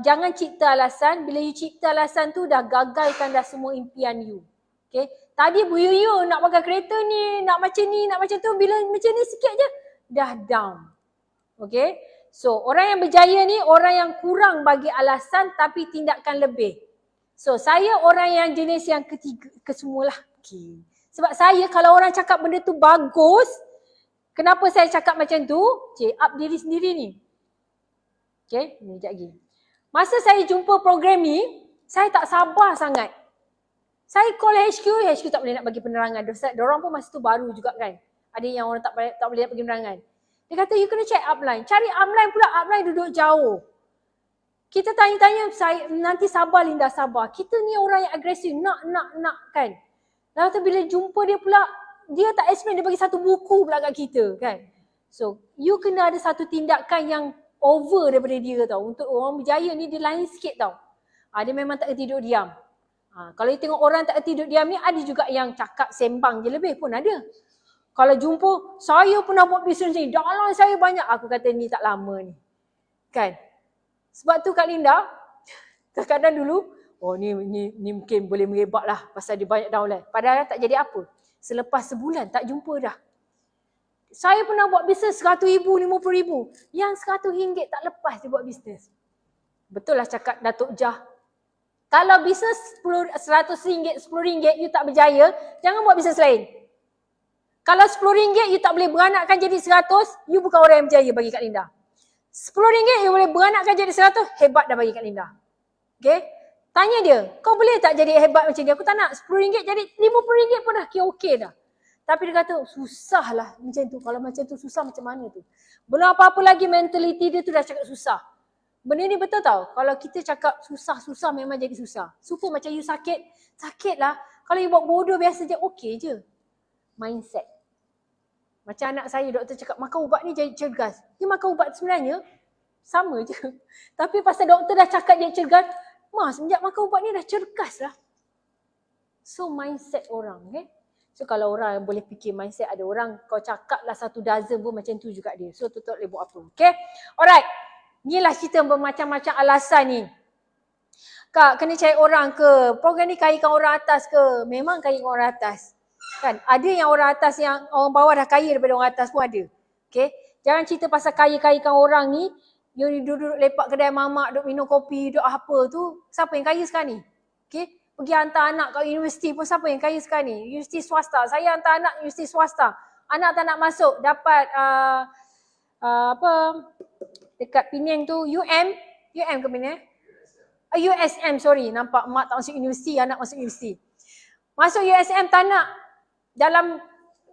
jangan cipta alasan, bila you cipta alasan tu dah gagalkan dah semua impian you. Okay. Tadi Bu Yuyu nak pakai kereta ni, nak macam tu, bila macam ni sikit je dah down. Okay. So orang yang berjaya ni orang yang kurang bagi alasan tapi tindakan lebih. So saya orang yang jenis yang ketiga, kesemualah. Okay. Sebab saya kalau orang cakap benda tu bagus, kenapa saya cakap macam tu? Check up diri sendiri ni. Okay, ni sekejap lagi. Masa saya jumpa program ni, saya tak sabar sangat. Saya call HQ tak boleh nak bagi penerangan. Diorang pun masa tu baru juga kan. Ada yang orang tak boleh nak bagi penerangan. Dia kata you kena check upline. Cari upline pula, upline duduk jauh. Kita tanya-tanya, saya nanti sabar Linda, sabar. Kita ni orang yang agresif, nak kan. Lepas tu bila jumpa dia pula, dia tak explain, dia bagi satu buku pula kat kita kan. So, you kena ada satu tindakan yang over daripada dia tau. Untuk orang berjaya ni dia lain sikit tau. Dia memang tak kerti duduk diam. Kalau you tengok orang tak kerti duduk diam ni, ada juga yang cakap sembang je lebih pun ada. Kalau jumpa, saya pernah buat bisnes ni, dalam saya banyak. Aku kata ni tak lama ni. Kan? Sebab tu Kak Linda, kadang-kadang dulu, ni mungkin boleh merebak lah pasal dia banyak downline. Padahal tak jadi apa. Selepas sebulan tak jumpa dah. Saya pernah buat bisnes RM100,000, RM50,000. Yang RM100 tak lepas dia buat bisnes. Betul lah cakap Datuk Jah. Kalau bisnes RM100, RM10 you tak berjaya, jangan buat bisnes lain. Kalau RM10 you tak boleh beranakkan jadi 100, you bukan orang yang berjaya bagi Kak Linda. RM10 you boleh beranakkan jadi 100, hebat dah bagi Kak Linda. Okay? Tanya dia, kau boleh tak jadi hebat macam dia? Aku tak nak. RM10 jadi RM50 pun dah okey dah. Tapi dia kata, susah lah macam tu. Kalau macam tu susah macam mana tu? Belum apa-apa lagi mentaliti dia tu dah cakap susah. Benda ni betul tau. Kalau kita cakap susah-susah memang jadi susah. Super macam you sakit lah. Kalau you buat bodoh biasa je, okey je. Mindset. Macam anak saya, doktor cakap makan ubat ni jadi cergas. Dia makan ubat sebenarnya sama je. Tapi pasal doktor dah cakap dia cergas, semenjak makan ubat ni dah cergas lah. So mindset orang, okay. So kalau orang boleh fikir mindset ada orang, kau cakap lah 1 dozen pun macam tu juga dia. So tu tak boleh buat apa, okay. Alright, inilah cerita bermacam-macam alasan ni. Kak, kena cari orang ke? Program ni kayakan orang atas ke? Memang kayakan orang atas. Kan? Ada yang orang atas yang orang bawah dah kaya daripada orang atas pun ada. Okay? Jangan cerita pasal kaya-kayakan orang ni, you duduk lepak kedai mamak, duduk minum kopi, duduk apa tu. Siapa yang kaya sekarang ni? Okay? Pergi hantar anak kat universiti pun siapa yang kaya sekarang ni? Universiti swasta. Saya hantar anak universiti swasta. Anak tak nak masuk, dapat dekat Penang tu, UM ke Penang? USM, sorry. Nampak mak tak masuk universiti, anak masuk universiti. Masuk USM tak nak. Dalam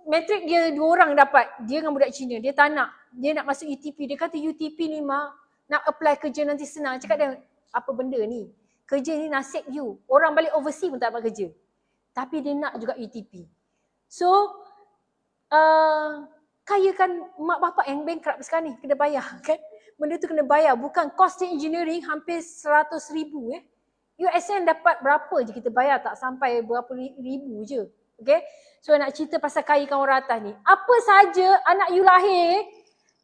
matrik dia 2 orang dapat. Dia dengan budak Cina. Dia tak nak. Dia nak masuk UTP. Dia kata UTP ni nak apply kerja nanti senang. Cakap dia, apa benda ni? Kerja ni nasib you. Orang balik overseas pun tak dapat kerja. Tapi dia nak juga UTP. So, kayakan mak bapak yang bankrupt sekarang ni. Kena bayar kan? Benda tu kena bayar. Bukan cost engineering hampir 100,000 USN dapat berapa je kita bayar, tak sampai berapa ribu je. Okay. So nak cerita pasal kayakan orang atas ni. Apa saja anak you lahir,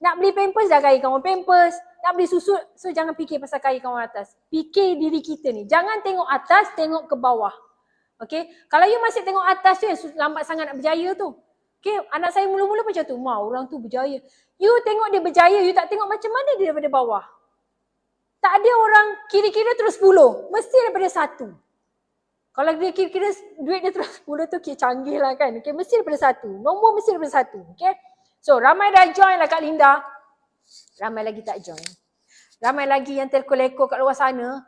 nak beli pampers dah kayakan orang pampers. Nak beli susu, so jangan fikir pasal kayakan orang atas. Fikir diri kita ni. Jangan tengok atas, tengok ke bawah. Okay. Kalau you masih tengok atas tu yang lambat sangat nak berjaya tu. Okay, anak saya mula-mula macam tu. Orang tu berjaya. You tengok dia berjaya, you tak tengok macam mana dia daripada bawah. Tak ada orang kira-kira terus 10. Mesti daripada 1. Kalau dia kira-kira duit dia terus 10 tu canggih lah kan. Okay, mesti daripada 1. Nombor mesti daripada 1. Okay. So, ramai dah join lah Kak Linda. Ramai lagi tak join. Ramai lagi yang terkolekor kat luar sana.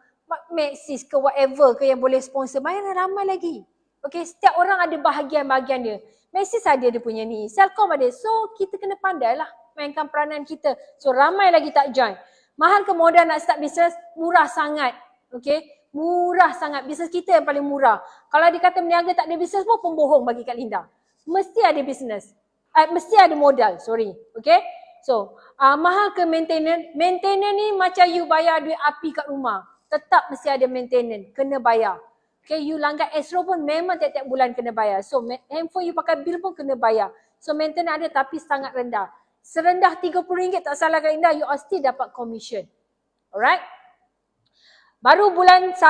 Maxis ke whatever ke yang boleh sponsor. Bayar ramai lagi. Okay, setiap orang ada bahagian-bahagian dia. Maxis ada dia punya ni. Selcom ada. So, kita kena pandai lah mainkan peranan kita. So, ramai lagi tak join. Mahal ke modal nak start bisnes? Murah sangat. Okay? Murah sangat. Bisnes kita yang paling murah. Kalau dia kata meniaga tak ada bisnes pun pembohong bagi Kak Linda. Mesti ada bisnes. Mesti ada modal. Sorry. Okay? So, mahal ke maintenance? Maintenance ni macam you bayar duit api kat rumah. Tetap mesti ada maintenance. Kena bayar. Okay, you langgan Astro pun memang tiap-tiap bulan kena bayar. So, handphone you pakai bil pun kena bayar. So, maintenance ada tapi sangat rendah. Serendah RM30 tak salah Kak Linda, you still dapat commission. Alright? Baru bulan 1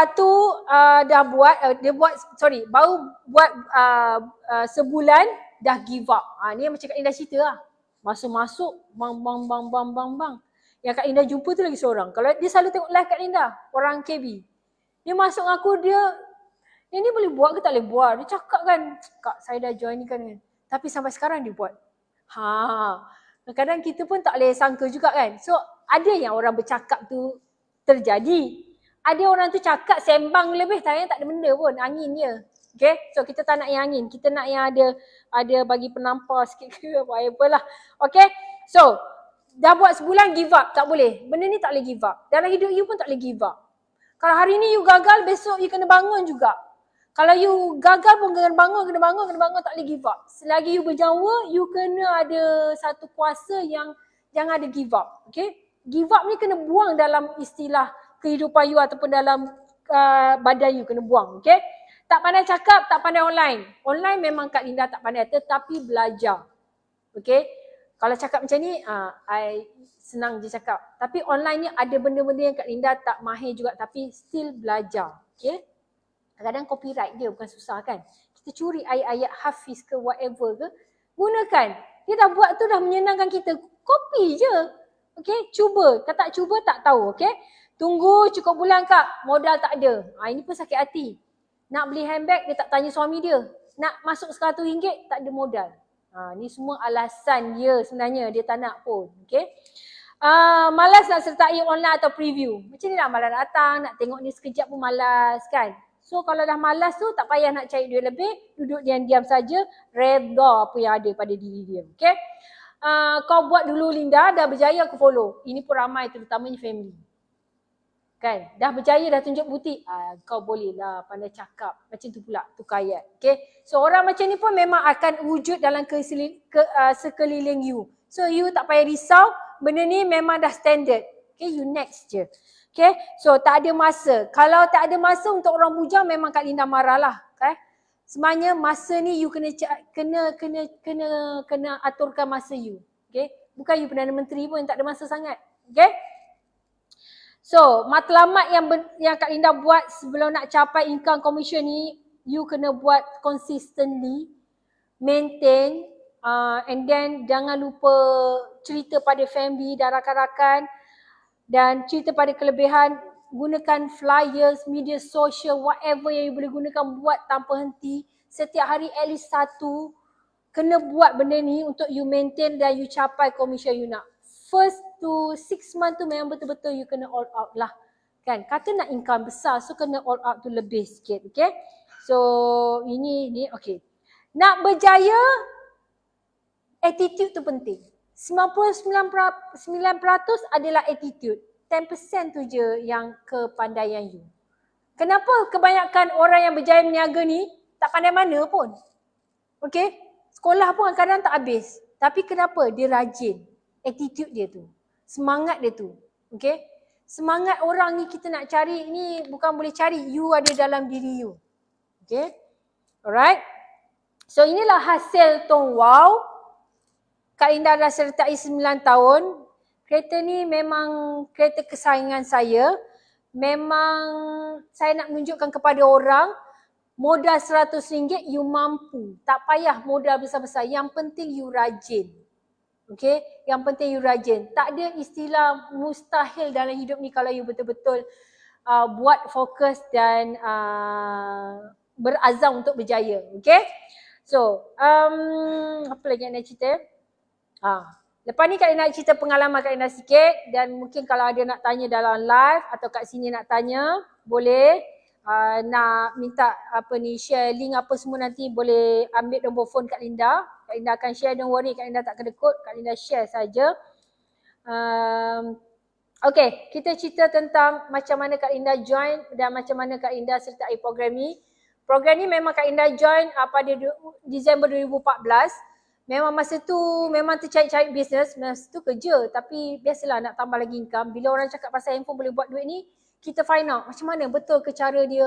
dah buat, baru buat sebulan dah give up. Ni macam Kak Linda cerita lah. Masuk-masuk, bang. Yang Kak Linda jumpa tu lagi seorang. Kalau dia selalu tengok live Kak Linda, orang KB. Dia masuk dengan aku, yang ni boleh buat ke tak boleh buat? Dia cakap kan, Kak saya dah join ni kan. Tapi sampai sekarang dia buat. Kadang-kadang kita pun tak boleh sangka juga kan. So ada yang orang bercakap tu terjadi. Ada orang tu cakap sembang lebih, tak ada benda pun, angin je. Okay, so kita tak nak yang angin. Kita nak yang ada bagi penampar sikit ke whatever lah. Okay, so dah buat sebulan give up, tak boleh. Benda ni tak boleh give up. Dalam hidup you pun tak boleh give up. Kalau hari ni you gagal, besok you kena bangun juga. Kalau you gagal pun kena bangun, tak boleh give up. Selagi you berjaya, you kena ada satu kuasa yang jangan ada give up. Okay? Give up ni kena buang dalam istilah kehidupan you ataupun dalam badan you kena buang. Okay? Tak pandai cakap, tak pandai online. Online memang Kak Linda tak pandai, tetapi belajar. Okay? Kalau cakap macam ni, I senang je cakap. Tapi online ni ada benda-benda yang Kak Linda tak mahir juga tapi still belajar. Okay? Kadang-kadang copyright dia bukan susah kan. Kita curi ayat-ayat hafiz ke whatever ke. Gunakan. Dia dah buat tu dah menyenangkan kita. Copy je. Okay, cuba. Kalau tak cuba tak tahu. Okay. Tunggu cukup bulan Kak. Modal tak ada. Ini pun sakit hati. Nak beli handbag dia tak tanya suami dia. Nak masuk RM100 tak ada modal. Ni semua alasan dia sebenarnya. Dia tak nak pun. Okay. Malas nak sertai online atau preview. Macam ni lah malas datang. Nak tengok ni sekejap pun malas kan. So kalau dah malas tu tak payah nak cari duit lebih, duduk diam-diam saja, redha apa yang ada pada diri dia. Okay? Kau buat dulu Linda, dah berjaya aku follow. Ini pun ramai terutamanya family. Kan? Dah berjaya, dah tunjuk bukti. Kau boleh lah pandai cakap. Macam tu pula tukar ayat. Okay? So orang macam ni pun memang akan wujud dalam sekeliling you. So you tak payah risau. Benda ni memang dah standard. Okay, you next je. Okay, so tak ada masa. Kalau tak ada masa untuk orang bujang memang Kak Linda marah lah. Okay? Sebenarnya masa ni you kena aturkan masa you. Okay? Bukan you Perdana Menteri pun tak ada masa sangat. Okay? So, matlamat yang Kak Linda buat sebelum nak capai income commission ni, you kena buat consistently, maintain, and then jangan lupa cerita pada family dan rakan-rakan dan cerita pada kelebihan, gunakan flyers, media sosial, whatever yang you boleh gunakan, buat tanpa henti. Setiap hari at least satu, kena buat benda ni untuk you maintain dan you capai commission you nak. First to 6 months tu memang betul-betul you kena all out lah. Kan? Kata nak income besar, so kena all out tu lebih sikit. Okay? So ini okay. Nak berjaya, attitude tu penting. 99% adalah attitude. 10% tu je yang kepandaian you. Kenapa kebanyakan orang yang berjaya berniaga ni tak pandai mana pun? Okay? Sekolah pun kadang tak habis. Tapi kenapa? Dia rajin. Attitude dia tu. Semangat dia tu. Okay? Semangat orang ni kita nak cari ni bukan boleh cari. You ada dalam diri you. Okay? Alright? So inilah hasil Tong Wow. Kak Linda dah sertai 9 tahun. Kereta ni memang kereta kesayangan saya. Memang saya nak menunjukkan kepada orang, modal RM100 you mampu. Tak payah modal besar-besar. Yang penting you rajin. Okay? Yang penting you rajin. Tak ada istilah mustahil dalam hidup ni kalau you betul-betul buat fokus dan berazam untuk berjaya. Okay? So, apa lagi yang nak cerita? Lepas ni Kak Linda nak cerita pengalaman Kak Linda sikit dan mungkin kalau ada nak tanya dalam live atau kat sini nak tanya, boleh. Nak minta share link apa semua nanti boleh ambil nombor phone Kak Linda. Kak Linda akan share, don't worry, Kak Linda tak kedekut, Kak Linda share saja. Okay, kita cerita tentang macam mana Kak Linda join dan macam mana Kak Linda sertai program ni. Program ni memang Kak Linda join pada Disember 2014. Memang masa tu memang tercari-cari bisnes, masa tu kerja tapi biasalah nak tambah lagi income. Bila orang cakap pasal handphone boleh buat duit ni, kita find out macam mana betul ke cara dia,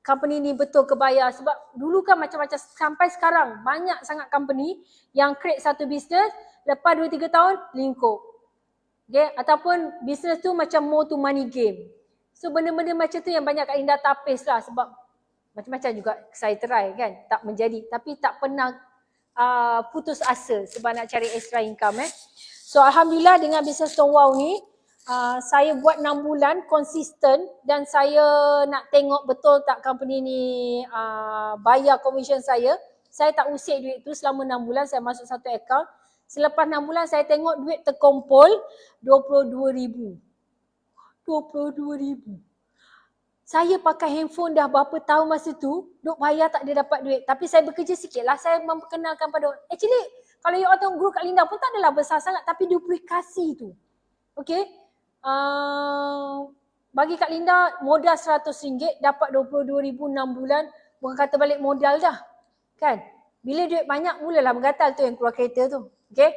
company ni betul ke bayar. Sebab dulu kan macam-macam, sampai sekarang banyak sangat company yang create satu bisnes, lepas 2-3 tahun lingkup. Okay? Ataupun bisnes tu macam more to money game. So benda-benda macam tu yang banyak Kak Linda tapis lah sebab macam-macam juga saya try kan, tak menjadi. Tapi tak pernah putus asa sebab nak cari extra income. So Alhamdulillah dengan bisnes Tong Wow ni, saya buat 6 bulan konsisten dan saya nak tengok betul tak company ni bayar commission saya. Saya tak usik duit tu selama 6 bulan, saya masuk satu account. Selepas 6 bulan saya tengok duit terkumpul RM22,000. RM22,000. Saya pakai handphone dah berapa tahun masa tu, duk bayar tak ada dapat duit. Tapi saya bekerja sikit lah, saya memperkenalkan pada orang. Actually, kalau you orang tengok guru Kak Linda pun tak adalah besar sangat, tapi duplikasi tu. Okay? Bagi Kak Linda, modal RM100, dapat RM22,000 6 bulan, bukan kata balik modal dah. Kan? Bila duit banyak, mulalah bergatal tu yang keluar kereta tu. Okay?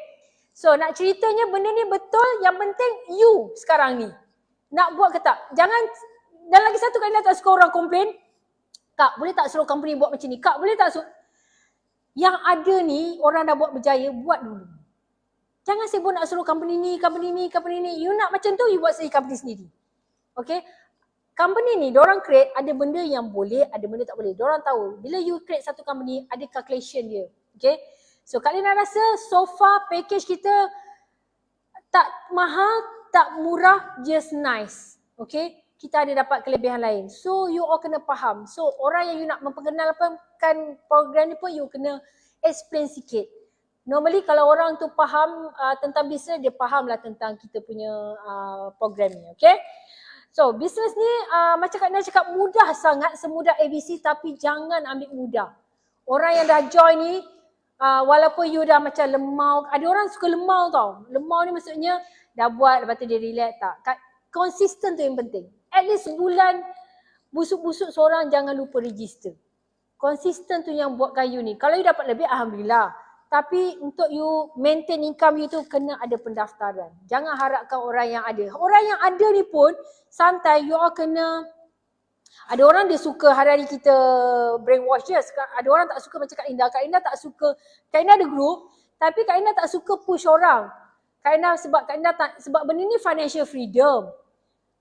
So, nak ceritanya benda ni betul, yang penting you sekarang ni. Nak buat ke tak? Jangan. Dan lagi satu, Kak Linda tak suka orang komplain. Kak, boleh tak suruh company buat macam ni? Kak, boleh tak suruh? Yang ada ni, orang dah buat berjaya, buat dulu. Jangan sibuk nak suruh company ni. You nak macam tu, you buat sendiri company sendiri. Okay? Company ni, diorang create, ada benda yang boleh, ada benda tak boleh. Diorang tahu, bila you create satu company, ada calculation dia. Okay? So, Kak Linda rasa, so far package kita tak mahal, tak murah, just nice. Okay? Kita ada dapat kelebihan lain. So you all kena faham. So orang yang you nak memperkenalkan program ni pun you kena explain sikit. Normally kalau orang tu faham tentang bisnes, dia faham lah tentang kita punya program ni. Okay? So bisnes ni macam Kak Linda cakap mudah sangat, semudah ABC, tapi jangan ambil mudah. Orang yang dah join ni, walaupun you dah macam lemau, ada orang suka lemau tau. Lemau ni maksudnya dah buat lepas tu dia relax tak. Konsisten tu yang penting. At least sebulan busuk-busuk seorang jangan lupa register. Konsisten tu yang buatkan you ni. Kalau you dapat lebih, alhamdulillah. Tapi untuk you maintain income you tu kena ada pendaftaran. Jangan harapkan orang yang ada. Orang yang ada ni pun sometimes you all kena, ada orang dia suka hari-hari kita brainwash je. Ada orang tak suka macam Kak Linda. Kak Linda tak suka, Kak Linda ada group tapi Kak Linda tak suka push orang. Kak Linda sebab benda ni financial freedom.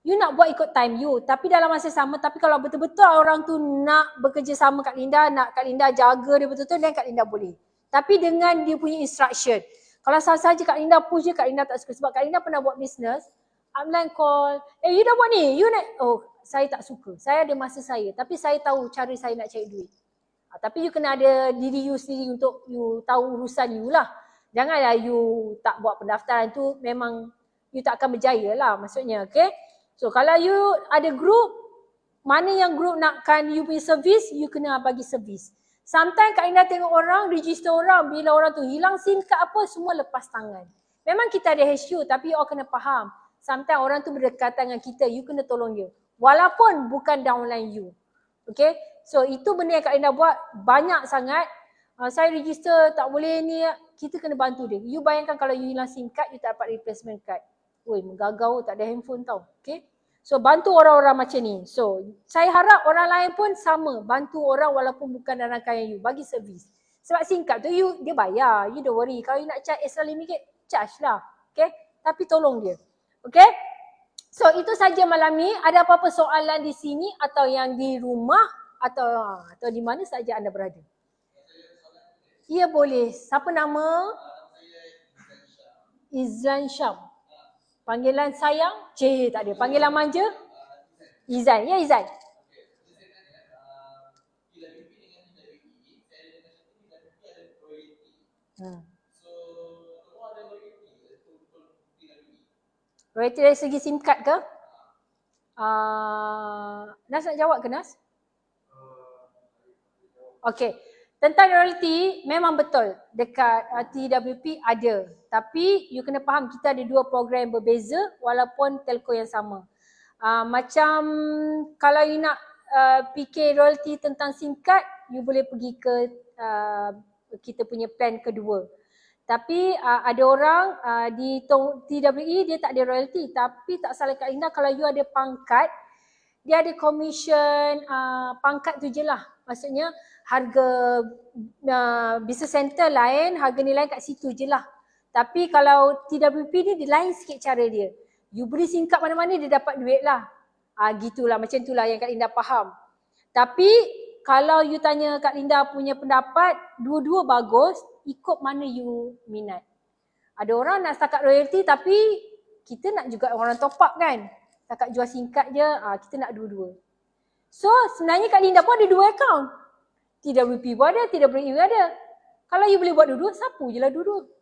You nak buat ikut time you. Tapi dalam masa sama, tapi kalau betul-betul orang tu nak bekerja sama Kak Linda, nak Kak Linda jaga dia betul-betul, dan Kak Linda boleh. Tapi dengan dia punya instruction. Kalau saja Kak Linda push je, Kak Linda tak suka. Sebab Kak Linda pernah buat business, upline call, you dah buat ni, you nak, saya tak suka. Saya ada masa saya, tapi saya tahu cara saya nak cari duit. Tapi you kena ada diri you sendiri untuk you tahu urusan you lah. Janganlah you tak buat pendaftaran tu, memang you tak akan berjaya lah maksudnya, okay? So kalau you ada group, mana yang group nakkan you punya servis, you kena bagi servis. Sometimes Kak Linda tengok orang, register orang, bila orang tu hilang SIM card apa, semua lepas tangan. Memang kita ada HU tapi you all kena faham. Sometimes orang tu berdekatan dengan kita, you kena tolong dia. Walaupun bukan downline you. Okay? So itu benda yang Kak Linda buat banyak sangat. Saya register tak boleh ni, kita kena bantu dia. You bayangkan kalau you hilang SIM card, you tak dapat replacement card. Woi, menggagau, tak ada handphone tau. Okay? So bantu orang-orang macam ni. So saya harap orang lain pun sama. Bantu orang walaupun bukan dalam rangkaian you. Bagi servis. Sebab SIM card tu dia bayar. You don't worry. Kalau you nak charge extra RM5, charge lah. Okay? Tapi tolong dia. Okay? So itu saja malam ni. Ada apa-apa soalan di sini atau yang di rumah atau di mana saja anda berada? Ya boleh. Siapa nama? Izlan Syam. Panggilan sayang? Tak ada. Panggilan manja? Izan. Ya Izan. Royalty dari segi SIM card ke? Nas nak jawab ke Nas? Okey. Tentang royalty memang betul dekat TWP ada. Tapi you kena faham kita ada dua program yang berbeza walaupun telco yang sama. Macam kalau you nak fikir royalty tentang SIM card, you boleh pergi ke kita punya plan kedua. Tapi ada orang di TWE dia tak ada royalty, tapi tak salah Kak Linda kalau you ada pangkat, dia ada commission pangkat tu je lah. Maksudnya harga business center lain, harga ni lain kat situ je lah. Tapi kalau TWP ni dia lain sikit cara dia. You beli SIM card mana-mana dia dapat duit lah. Gitulah, macam itulah yang Kak Linda faham. Tapi kalau you tanya Kak Linda punya pendapat, dua-dua bagus, ikut mana you minat. Ada orang nak setakat royalty tapi kita nak juga orang top up kan. Setakat jual SIM card je, kita nak dua-dua. So sebenarnya Kak Linda pun ada dua account. TWP pun ada, TWE ada. Kalau you boleh buat dua-dua, sapu je lah dua-dua.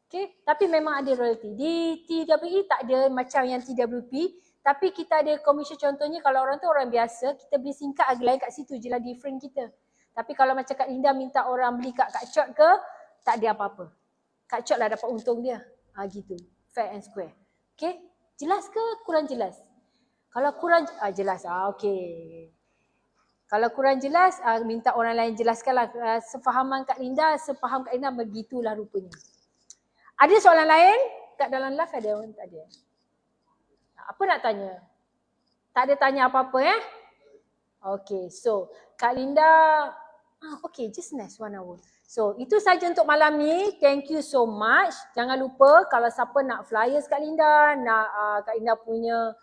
Okay, tapi memang ada royalty. Di TWE tak ada macam yang TWP, tapi kita ada komisen. Contohnya kalau orang tu orang biasa, kita beli SIM card harga lain kat situ je lah different kita. Tapi kalau macam Kak Linda minta orang beli kat Kak Chot ke, tak ada apa-apa. Kak Chot lah dapat untung dia. Gitu, fair and square. Okay, jelas ke kurang jelas? Kalau kurang, jelas. Okay. Kalau kurang jelas, minta orang lain jelaskanlah. Sefahaman Kak Linda, sepaham Kak Linda, begitulah rupanya. Ada soalan lain? Kat dalam live ada? Tak ada. Apa nak tanya? Tak ada tanya apa-apa ya? Okay, so Kak Linda, okay, just nice 1 hour. So itu saja untuk malam ni. Thank you so much. Jangan lupa kalau siapa nak flyers Kak Linda, nak Kak Linda punya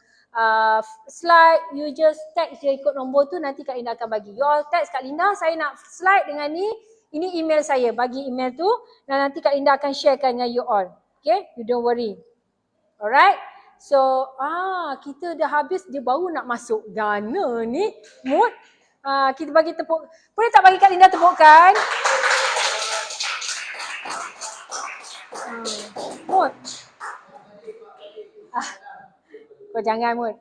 slide, you just text je ikut nombor tu, nanti Kak Linda akan bagi. You all text Kak Linda, saya nak slide dengan ni, ini email saya, bagi email tu dan nanti Kak Linda akan sharekan dengan you all. Okay, you don't worry. Alright, so kita dah habis, dia baru nak masuk dana ni, mood. Kita bagi tepuk, boleh tak bagi Kak Linda tepukan? Mood. Kau jangan Mut.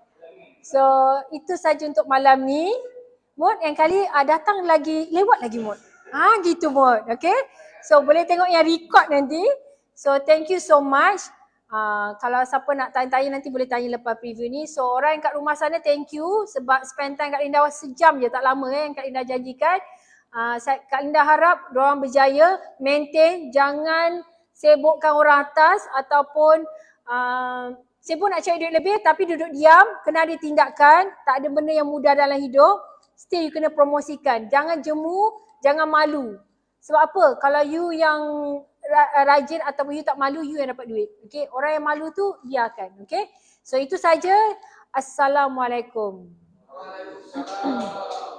So itu saja untuk malam ni. Mut yang kali datang lagi, lewat lagi Mut. Gitu Mut. Okay. So boleh tengok yang record nanti. So thank you so much. Kalau siapa nak tanya-tanya nanti boleh tanya lepas preview ni. So orang yang kat rumah sana thank you sebab spend time Kak Linda sejam je, tak lama yang Kak Linda janjikan. Kak Linda harap diorang berjaya maintain, jangan sibukkan orang atas ataupun sibuk nak cari duit lebih tapi duduk diam, kena ada tindakan, tak ada benda yang mudah dalam hidup. Still you kena promosikan, jangan jemu, jangan malu. Sebab apa? Kalau you yang rajin ataupun you tak malu, you yang dapat duit. Okay? Orang yang malu tu biarkan. Okay? So itu saja. Assalamualaikum. Waalaikumsalam.